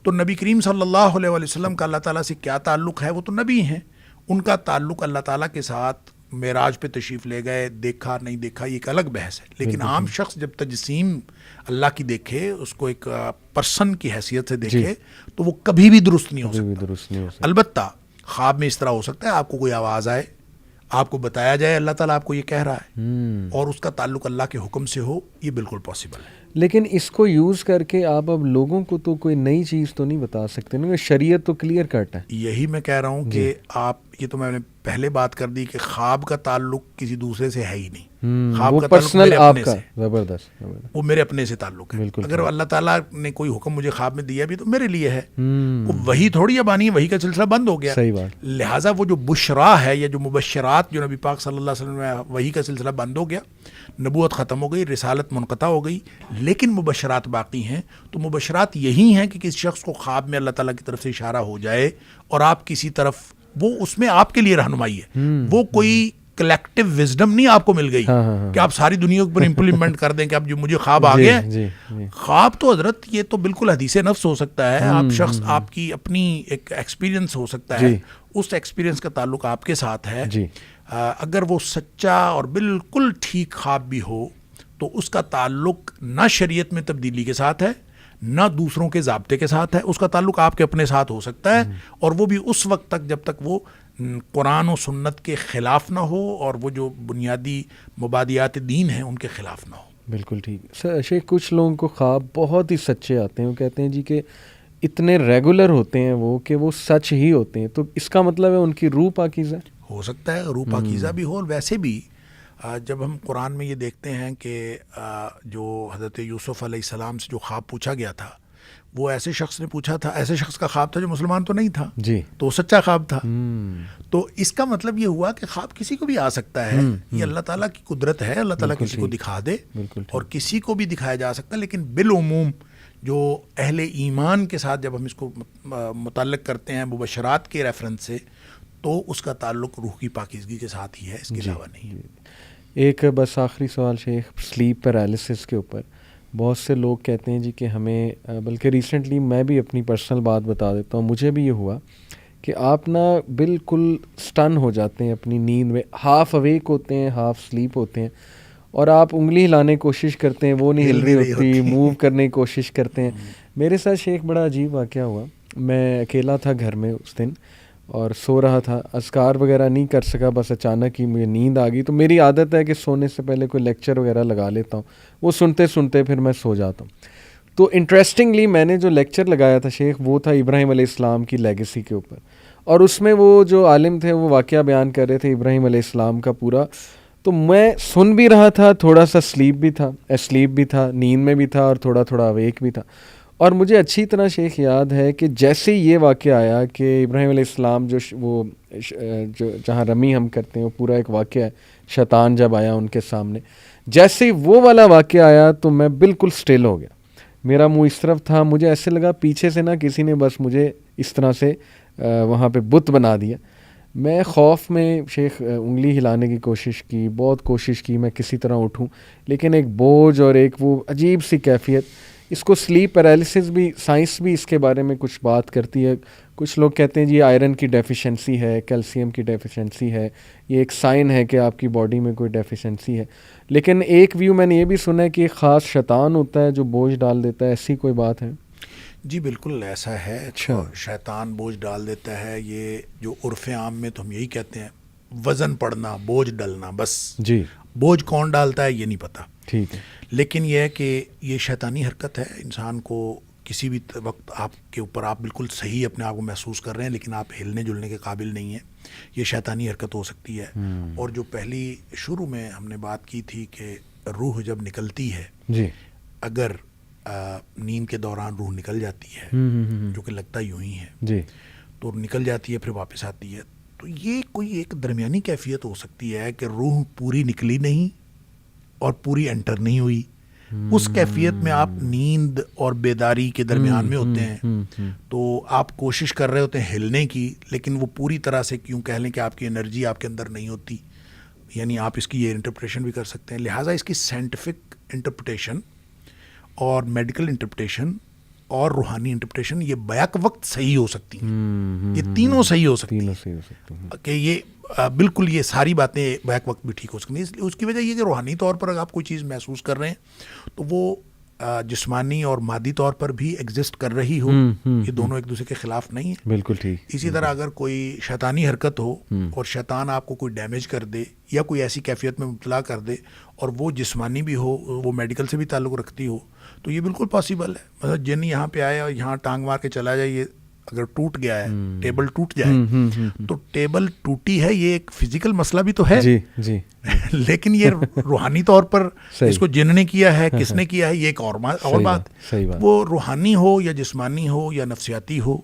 تو نبی کریم صلی اللہ علیہ وآلہ وسلم کا اللہ تعالیٰ سے کیا تعلق ہے؟ وہ تو نبی ہیں، ان کا تعلق اللہ تعالیٰ کے ساتھ معراج پہ تشریف لے گئے، دیکھا نہیں دیکھا یہ ایک الگ بحث ہے. لیکن عام شخص جب تجسیم اللہ کی دیکھے، اس کو ایک پرسن کی حیثیت سے دیکھے، تو وہ کبھی بھی درست نہیں ہو سکتا. البتہ خواب میں اس طرح ہو سکتا ہے آپ کو کوئی آواز آئے، آپ کو بتایا جائے اللہ تعالیٰ آپ کو یہ کہہ رہا ہے، اور اس کا تعلق اللہ کے حکم سے ہو، یہ بالکل پاسبل ہے. لیکن اس کو یوز کر کے آپ اب لوگوں کو تو کوئی نئی چیز تو نہیں بتا سکتے نا، شریعت تو کلیئر کٹ ہے. یہی میں کہہ رہا ہوں کہ آپ، یہ تو میں نے پہلے بات کر دی کہ خواب کا تعلق کسی دوسرے سے ہے ہی نہیں. خواب کا تعلق میرے اپنے سے، زبردست، وہ میرے اپنے سے تعلق ہے. اگر اللہ تعالیٰ نے کوئی حکم مجھے خواب میں دیا بھی تو میرے لیے ہے، وہ وہی تھوڑی اب آنی ہے، وہی کا سلسلہ بند ہو گیا. صحیح بات. لہٰذا وہ جو بشرا ہے یا جو مبشرات جو نبی پاک صلی اللہ علیہ وسلم میں، وہی کا سلسلہ بند ہو گیا، نبوت ختم ہو گئی، رسالت منقطع ہو گئی، لیکن مبشرات باقی ہیں. تو مبشرات یہی ہیں کہ کسی شخص کو خواب میں اللہ تعالیٰ کی طرف سے اشارہ ہو جائے اور آپ کسی طرف، وہ اس میں آپ کے لیے رہنمائی ہے. وہ کوئی کلیکٹیو وزڈم نہیں آپ کو مل گئی کہ آپ ساری دنیا پر امپلیمنٹ کر دیں کہ اب جو مجھے خواب آ گیا. خواب تو حضرت یہ تو بالکل حدیث نفس ہو سکتا ہے. آپ شخص، آپ کی اپنی ایک ایکسپیرینس ہو سکتا ہے، اس ایکسپیرینس کا تعلق آپ کے ساتھ ہے. اگر وہ سچا اور بالکل ٹھیک خواب بھی ہو تو اس کا تعلق نہ شریعت میں تبدیلی کے ساتھ ہے، نہ دوسروں کے ضابطے کے ساتھ ہے. اس کا تعلق آپ کے اپنے ساتھ ہو سکتا ہے، اور وہ بھی اس وقت تک جب تک وہ قرآن و سنت کے خلاف نہ ہو اور وہ جو بنیادی مبادیات دین ہیں ان کے خلاف نہ ہو. بالکل ٹھیک. شیخ، کچھ لوگوں کو خواب بہت ہی سچے آتے ہیں، وہ کہتے ہیں جی کہ اتنے ریگولر ہوتے ہیں وہ کہ وہ سچ ہی ہوتے ہیں، تو اس کا مطلب ہے ان کی روح پاکیزہ ہو سکتا ہے، روح پاکیزہ بھی ہو. اور ویسے بھی جب ہم قرآن میں یہ دیکھتے ہیں کہ جو حضرت یوسف علیہ السلام سے جو خواب پوچھا گیا تھا، وہ ایسے شخص نے پوچھا تھا، ایسے شخص کا خواب تھا جو مسلمان تو نہیں تھا، تو وہ سچا خواب تھا. تو اس کا مطلب یہ ہوا کہ خواب کسی کو بھی آ سکتا ہے. یہ اللہ تعالیٰ کی قدرت ہے، اللہ تعالیٰ کسی کو دکھا دے اور کسی کو بھی دکھایا جا سکتا ہے. لیکن بالعموم جو اہل ایمان کے ساتھ جب ہم اس کو متعلق کرتے ہیں مبشرات کے ریفرنس سے، تو اس کا تعلق روح کی پاکیزگی کے ساتھ ہی ہے، اس کے علاوہ نہیں. ایک بس آخری سوال شیخ، سلیپ پیرالسس کے اوپر بہت سے لوگ کہتے ہیں جی کہ ہمیں، بلکہ ریسنٹلی میں بھی اپنی پرسنل بات بتا دیتا ہوں، مجھے بھی یہ ہوا کہ آپ نا بالکل سٹن ہو جاتے ہیں اپنی نیند میں، ہاف اویک ہوتے ہیں، ہاف سلیپ ہوتے ہیں، اور آپ انگلی ہلانے کی کوشش کرتے ہیں، وہ نہیں ہل رہی ہوتی، موو کرنے کی کوشش کرتے ہیں. میرے ساتھ شیخ بڑا عجیب واقعہ ہوا. میں اکیلا تھا گھر میں اس دن اور سو رہا تھا، اذکار وغیرہ نہیں کر سکا، بس اچانک ہی مجھے نیند آ گئی. تو میری عادت ہے کہ سونے سے پہلے کوئی لیکچر وغیرہ لگا لیتا ہوں، وہ سنتے سنتے پھر میں سو جاتا ہوں. تو انٹرسٹنگلی میں نے جو لیکچر لگایا تھا شیخ، وہ تھا ابراہیم علیہ السلام کی لیگیسی کے اوپر، اور اس میں وہ جو عالم تھے وہ واقعہ بیان کر رہے تھے ابراہیم علیہ السلام کا پورا. تو میں سن بھی رہا تھا، تھوڑا سا اسلیپ بھی تھا، نیند میں بھی تھا، اور تھوڑا تھوڑا اویک بھی تھا. اور مجھے اچھی طرح شیخ یاد ہے کہ جیسے یہ واقعہ آیا کہ ابراہیم علیہ السلام جو جہاں رمی ہم کرتے ہیں، وہ پورا ایک واقعہ ہے، شیطان جب آیا ان کے سامنے، جیسے وہ والا واقعہ آیا تو میں بالکل سٹل ہو گیا. میرا منہ اس طرف تھا, مجھے ایسے لگا پیچھے سے نا کسی نے بس مجھے اس طرح سے وہاں پہ بت بنا دیا. میں خوف میں شیخ انگلی ہلانے کی کوشش کی, بہت کوشش کی میں کسی طرح اٹھوں, لیکن ایک بوجھ اور ایک وہ عجیب سی کیفیت. اس کو سلیپ پیرالسس بھی, سائنس بھی اس کے بارے میں کچھ بات کرتی ہے. کچھ لوگ کہتے ہیں جی آئرن کی ڈیفیشنسی ہے, کیلشیم کی ڈیفیشنسی ہے, یہ ایک سائن ہے کہ آپ کی باڈی میں کوئی ڈیفیشنسی ہے. لیکن ایک ویو میں نے یہ بھی سنا ہے کہ ایک خاص شیطان ہوتا ہے جو بوجھ ڈال دیتا ہے, ایسی کوئی بات ہے؟ جی بالکل ایسا ہے. اچھا, شیطان بوجھ ڈال دیتا ہے, یہ جو عرف عام میں تو ہم یہی کہتے ہیں وزن پڑنا, بوجھ ڈلنا, بس. جی, بوجھ کون ڈالتا ہے یہ نہیں پتا. ٹھیک ہے. لیکن یہ ہے کہ یہ شیطانی حرکت ہے. انسان کو کسی بھی وقت آپ کے اوپر آپ بالکل صحیح اپنے آپ کو محسوس کر رہے ہیں لیکن آپ ہلنے جلنے کے قابل نہیں ہیں, یہ شیطانی حرکت ہو سکتی ہے. اور جو پہلی شروع میں ہم نے بات کی تھی کہ روح جب نکلتی ہے, جی, اگر نیند کے دوران روح نکل جاتی ہے, جو کہ لگتا یوں ہی ہے, جی, تو نکل جاتی ہے پھر واپس آتی ہے, تو یہ کوئی ایک درمیانی کیفیت ہو سکتی ہے کہ روح پوری نکلی نہیں اور پوری انٹر نہیں ہوئی. اس کیفیت میں آپ نیند اور بیداری کے درمیان میں ہوتے ہیں, تو آپ کوشش کر رہے ہوتے ہیں ہلنے کی, لیکن وہ پوری طرح سے کیوں کہہ لیں کہ آپ کی انرجی آپ کے اندر نہیں ہوتی. یعنی آپ اس کی یہ انٹرپریٹیشن بھی کر سکتے ہیں. لہٰذا اس کی سائنٹیفک انٹرپریٹیشن اور میڈیکل انٹرپریٹیشن اور روحانی انٹرپریٹیشن یہ بیک وقت صحیح ہو سکتی ہیں. یہ تینوں صحیح ہو سکتی ہیں کہ یہ بالکل یہ ساری باتیں بیک وقت بھی ٹھیک ہو سکتی ہیں. اس کی وجہ یہ کہ روحانی طور پر اگر آپ کوئی چیز محسوس کر رہے ہیں تو وہ جسمانی اور مادی طور پر بھی ایگزسٹ کر رہی ہو, یہ دونوں ایک دوسرے کے خلاف نہیں ہیں. بالکل ٹھیک. اسی طرح اگر کوئی شیطانی حرکت ہو اور شیطان آپ کو کوئی ڈیمیج کر دے یا کوئی ایسی کیفیت میں مبتلا کر دے اور وہ جسمانی بھی ہو, وہ میڈیکل سے بھی تعلق رکھتی ہو, تو یہ بالکل پاسبل ہے. مطلب جن یہاں پہ آیا اور یہاں ٹانگ مار کے چلا جائے, یہ اگر ٹوٹ گیا ہے, ٹیبل ٹوٹ جائے, تو ٹیبل ٹوٹی ہے, یہ ایک فزیکل مسئلہ بھی تو ہے. جی, جی. لیکن یہ روحانی طور پر اس کو جن نے کیا ہے, کس نے کیا ہے, یہ ایک اور بات. وہ روحانی ہو یا جسمانی ہو یا نفسیاتی ہو,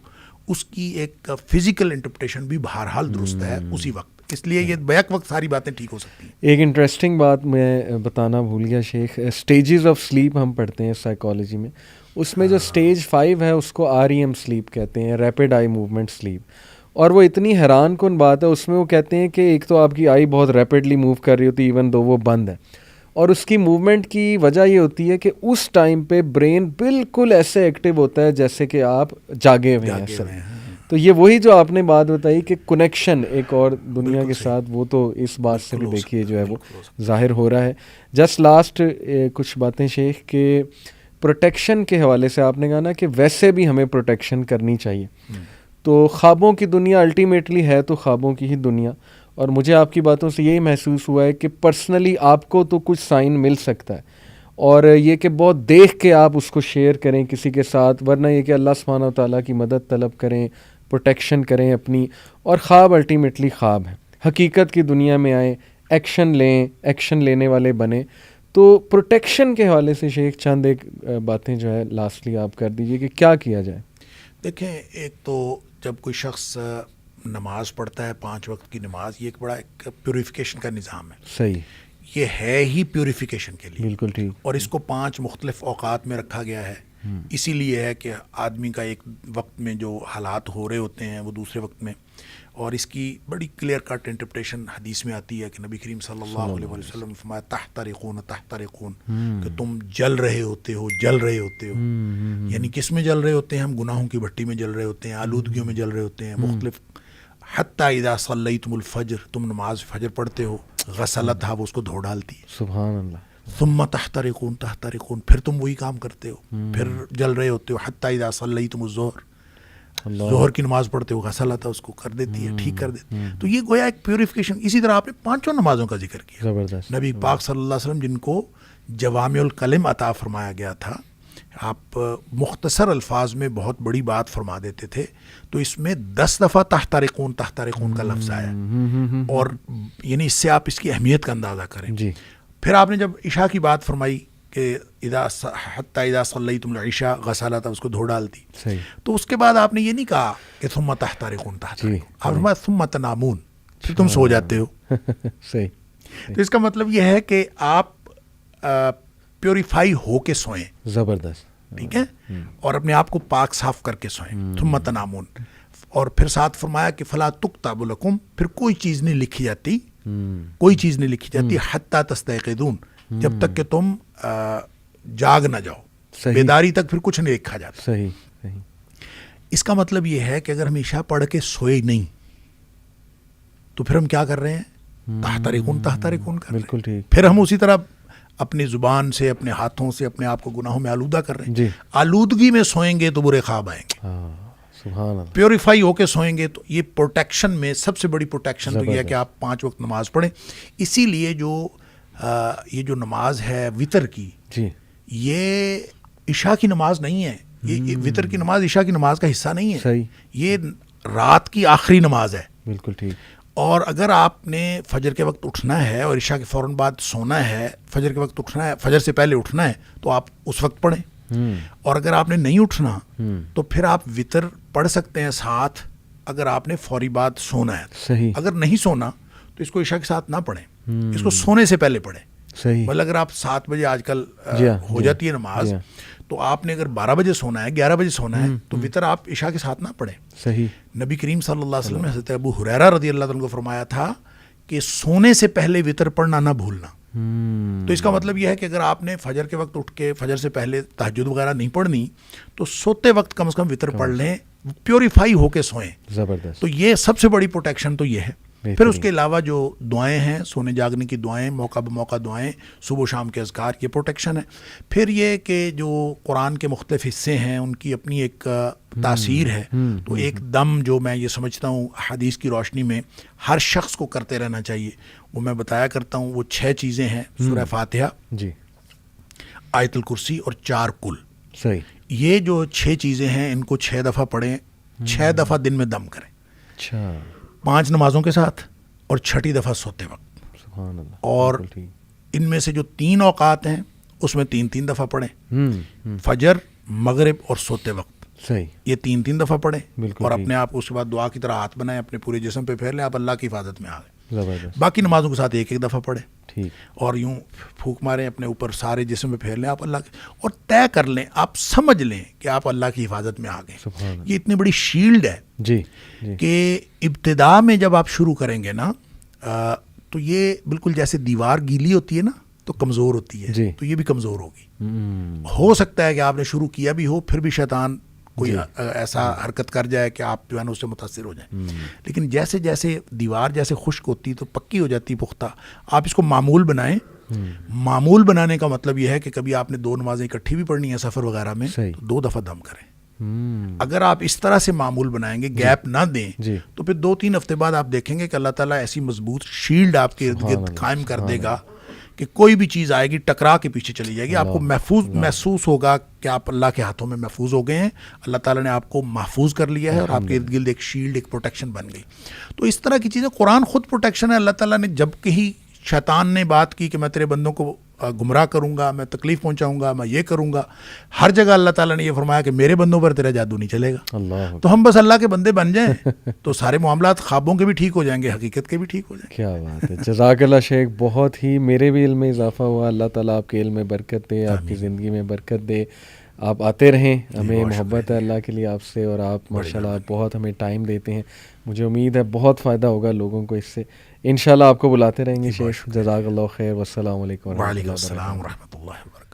اس کی ایک فزیکل انٹرپریٹیشن بھی بہرحال درست ہے اسی وقت. اس لیے یہ بیک وقت ساری باتیں ٹھیک ہو سکتی ہیں. ایک انٹرسٹنگ بات میں بتانا بھول گیا شیخ, اسٹیجز آف سلیپ ہم پڑھتے ہیں سائیکالوجی میں, اس میں جو اسٹیج 5 ہے اس کو REM سلیپ کہتے ہیں, ریپڈ آئی موومنٹ سلیپ. اور وہ اتنی حیران کن بات ہے, اس میں وہ کہتے ہیں کہ ایک تو آپ کی آئی بہت ریپڈلی موو کر رہی ہوتی ہے ایون دو وہ بند ہے, اور اس کی موومنٹ کی وجہ یہ ہوتی ہے کہ اس ٹائم پہ برین بالکل ایسے ایکٹیو ہوتا ہے جیسے کہ آپ جاگے ہوئے ہیں. تو یہ وہی جو آپ نے بات بتائی کہ کنیکشن ایک اور دنیا کے ساتھ, وہ تو اس بات سے بھی دیکھیے جو ہے وہ ظاہر ہو رہا ہے. جسٹ لاسٹ کچھ باتیں شیخ کہ پروٹیکشن کے حوالے سے آپ نے کہا نا کہ ویسے بھی ہمیں پروٹیکشن کرنی چاہیے. تو خوابوں کی دنیا الٹیمیٹلی ہے تو خوابوں کی ہی دنیا, اور مجھے آپ کی باتوں سے یہی محسوس ہوا ہے کہ پرسنلی آپ کو تو کچھ سائن مل سکتا ہے, اور یہ کہ بہت دیکھ کے آپ اس کو شیئر کریں کسی کے ساتھ, ورنہ یہ کہ اللہ سبحانہ و تعالیٰ کی مدد طلب کریں, پروٹیکشن کریں اپنی. اور خواب الٹیمیٹلی خواب ہیں, حقیقت کی دنیا میں آئیں, ایکشن لیں, ایکشن لینے والے بنیں. تو پروٹیکشن کے حوالے سے شیخ چند ایک باتیں جو ہے لاسٹلی آپ کر دیجئے کہ کیا کیا جائے. دیکھیں, ایک تو جب کوئی شخص نماز پڑھتا ہے 5 وقت کی نماز, یہ ایک بڑا ایک پیوریفیکیشن کا نظام ہے. صحیح, یہ ہے ہی پیوریفیکیشن کے لیے. بالکل ٹھیک. اور اس کو 5 مختلف اوقات میں رکھا گیا ہے. اسی لیے ہے کہ آدمی کا ایک وقت میں جو حالات ہو رہے ہوتے ہیں وہ دوسرے وقت میں, اور اس کی بڑی کلیئر کٹ انٹرپریٹیشن حدیث میں آتی ہے کہ نبی کریم صلی اللہ علیہ وسلم نے فرمایا تحترقون تحترقون, کہ تم جل رہے ہوتے ہو, جل رہے ہوتے ہو. یعنی کس میں جل رہے ہوتے ہیں ہم؟ گناہوں کی بھٹی میں جل رہے ہوتے ہیں, آلودگیوں میں جل رہے ہوتے ہیں مختلف. حتی اذا صلیتم الفجر, تم نماز فجر پڑھتے ہو, غسلتھا, وہ اس کو دھو ڈالتی ہے. سبحان اللہ. ثم تحترقون تحترقون, پھر تم وہی کام کرتے ہو, پھر جل رہے ہوتے ہو. حتی اذا صلیتم الظہر, ظہر کی نماز پڑھتے ہو, غسلتھا, اس کو کر دیتی ہے, ٹھیک کر دیتی ہے. تو یہ گویا ایک پیوریفیکیشن. اسی طرح آپ نے 5 نمازوں کا ذکر کیا. زبردست. نبی پاک صلی اللہ علیہ وسلم جن کو جوامع الکلم عطا فرمایا گیا تھا, آپ مختصر الفاظ میں بہت بڑی بات فرما دیتے تھے, تو اس میں 10 دفعہ تحترقون تحترقون کا لفظ آیا, اور یعنی اس سے آپ اس کی اہمیت کا اندازہ کریں. جی. پھر آپ نے جب عشاء کی بات فرمائی کہ حتی اذا صلیتم العشاء غسلتھا, اس کو دھو ڈالتی. صحیح. تو اس کے بعد آپ نے یہ نہیں کہا کہ ثم تحترقون تحترقون, آپ نے فرمایا ثم تنامون, پھر تم سو جاتے ہو. صحیح. تو اس کا مطلب یہ ہے کہ آپ پیوریفائی ہو کے سوئیں. زبردست. ٹھیک ہے, اور اپنے آپ کو پاک صاف کر کے سوئیں. ثم تنامون, اور پھر ساتھ فرمایا کہ فلا تکتب لکم, پھر کوئی چیز نہیں لکھی جاتی, کوئی چیز نہیں لکھی جاتی حتی تستيقظون, جب تک کہ تم جاگ نہ جاؤ, بیداری تک پھر کچھ نہیں لکھا جاتا. صحیح صحیح. اس کا مطلب یہ ہے کہ اگر ہم عشاء پڑھ کے سوئے نہیں تو پھر ہم کیا کر رہے ہیں, تحترقون کر رہے ہیں. بالکل ٹھیک. پھر ہم اسی طرح اپنی زبان سے, اپنے ہاتھوں سے اپنے آپ کو گناہوں میں آلودہ کر رہے ہیں. جی. آلودگی میں سوئیں گے تو برے خواب آئیں گے. سبحان اللہ. پیوریفائی ہو کے سوئیں گے تو یہ پروٹیکشن میں سب سے بڑی پروٹیکشن تو یہ ہے کہ آپ 5 وقت نماز پڑھیں. اسی لیے یہ جو نماز ہے وطر کی, جی, یہ عشاء کی نماز نہیں ہے. یہ وطر کی نماز عشاء کی نماز کا حصہ نہیں ہے. صحیح. یہ رات کی آخری نماز ہے. بالکل ٹھیک. اور اگر آپ نے فجر کے وقت اٹھنا ہے اور عشاء کے فوراً بعد سونا ہے, فجر کے وقت اٹھنا ہے, فجر سے پہلے اٹھنا ہے, تو آپ اس وقت پڑھیں. اور اگر آپ نے نہیں اٹھنا تو پھر آپ وطر پڑھ سکتے ہیں ساتھ, اگر آپ نے فوری بعد سونا ہے. صحیح. اگر نہیں سونا تو اس کو عشاء کے ساتھ نہ پڑھیں, اس کو سونے سے پہلے پڑھیں. صحیح. مطلب اگر آپ 7 بجے آج کل ہو جاتی ہے نماز, تو آپ نے اگر 12 بجے سونا ہے, 11 بجے سونا ہے, تو وطر آپ عشاء کے ساتھ نہ پڑھیں. صحیح. نبی کریم صلی اللہ علیہ وسلم نے حضرت ابو ہریرہ رضی اللہ عنہ کو فرمایا تھا کہ سونے سے پہلے وطر پڑھنا نہ بھولنا. تو اس کا مطلب یہ ہے کہ اگر آپ نے فجر کے وقت اٹھ کے فجر سے پہلے تہجد وغیرہ نہیں پڑھنی تو سوتے وقت کم از کم وطر پڑھ لیں, پیوریفائی ہو کے سوئیں. زبردست. تو یہ سب سے بڑی پروٹیکشن تو یہ ہے. پھر اس کے علاوہ جو دعائیں ہیں, سونے جاگنے کی دعائیں, موقع بموقع دعائیں, صبح و شام کے اذکار, یہ پروٹیکشن ہے. پھر یہ کہ جو قرآن کے مختلف حصے ہیں ان کی اپنی ایک تاثیر ہے. تو ایک دم جو میں یہ سمجھتا ہوں حدیث کی روشنی میں ہر شخص کو کرتے رہنا چاہیے, وہ میں بتایا کرتا ہوں. وہ 6 چیزیں ہیں, سورہ فاتحہ, جی, آیت الکرسی اور 4 کل. صحیح. یہ جو 6 چیزیں ہیں ان کو 6 دفعہ پڑھیں, 6 دفعہ دن میں دم کریں. اچھا. 5 نمازوں کے ساتھ اور 6ٹی دفعہ سوتے وقت. سبحان اللہ. اور ان میں سے جو 3 اوقات ہیں اس میں 3 دفعہ پڑھیں, فجر, مغرب اور سوتے وقت. صحیح. یہ 3 دفعہ پڑھیں. بالکل. اور اپنے آپ اس کے بعد دعا کی طرح ہاتھ بنائیں, اپنے پورے جسم پہ پھیر لیں, آپ اللہ کی حفاظت میں آ گئے. زبردست. باقی نمازوں کے ساتھ 1 دفعہ پڑھیں. ٹھیک. اور یوں پھونک ماریں اپنے اوپر, سارے جسم پہ پھیر لیں آپ اللہ کی, اور طے کر لیں, آپ سمجھ لیں کہ آپ اللہ کی حفاظت میں آ گئے. یہ اتنی بڑی شیلڈ ہے جی, جی, کہ ابتدا میں جب آپ شروع کریں گے نا تو یہ بالکل جیسے دیوار گیلی ہوتی ہے نا تو کمزور ہوتی ہے. جی. تو یہ بھی کمزور ہوگی. ہو سکتا ہے کہ آپ نے شروع کیا بھی ہو, پھر بھی شیطان کوئی ایسا حرکت کر جائے کہ آپ جو ہے نا اس سے متاثر ہو جائیں. لیکن جیسے جیسے دیوار جیسے خشک ہوتی تو پکی ہو جاتی, پختہ, آپ اس کو معمول بنائیں. معمول بنانے کا مطلب یہ ہے کہ کبھی آپ نے 2 نمازیں اکٹھی بھی پڑھنی ہیں سفر وغیرہ میں, تو 2 دفعہ دم کریں. اگر آپ اس طرح سے معمول بنائیں گے, گیپ نہ دیں, تو پھر 2-3 ہفتے بعد آپ دیکھیں گے کہ اللہ تعالیٰ ایسی مضبوط شیلڈ آپ کے ارد گرد قائم کر دے گا کہ کوئی بھی چیز آئے گی ٹکرا کے پیچھے چلی جائے گی. آپ کو محسوس ہوگا کہ آپ اللہ کے ہاتھوں میں محفوظ ہو گئے ہیں, اللہ تعالیٰ نے آپ کو محفوظ کر لیا ہے, اور آپ کے ارد گرد ایک شیلڈ, ایک پروٹیکشن بن گئی. تو اس طرح کی چیزیں, قرآن خود پروٹیکشن ہے. اللہ تعالیٰ نے جب کہیں شیطان نے بات کی کہ میں تیرے بندوں کو گمراہ کروں گا, میں تکلیف پہنچاؤں گا, میں یہ کروں گا, ہر جگہ اللہ تعالیٰ نے یہ فرمایا کہ میرے بندوں پر تیرا جادو نہیں چلے گا. اللہ. تو ہم بس اللہ کے بندے بن جائیں تو سارے معاملات خوابوں کے بھی ٹھیک ہو جائیں گے, حقیقت کے بھی ٹھیک ہو جائیں گے. کیا بات ہے. جزاک اللہ شیخ, بہت ہی میرے بھی علم میں اضافہ ہوا. اللہ تعالیٰ آپ کے علم میں برکت دے, آپ کی زندگی میں برکت دے. آپ آتے رہیں, ہمیں محبت ہے اللہ کے لیے آپ سے, اور آپ ماشاءاللہ بہت ہمیں ٹائم دیتے ہیں. مجھے امید ہے بہت فائدہ ہوگا لوگوں کو اس سے. انشاءاللہ آپ کو بلاتے رہیں گے شیخ. جزاک اللہ خیر. والسلام علیکم وعلیکم السلام ورحمۃ اللہ وبرکاتہ.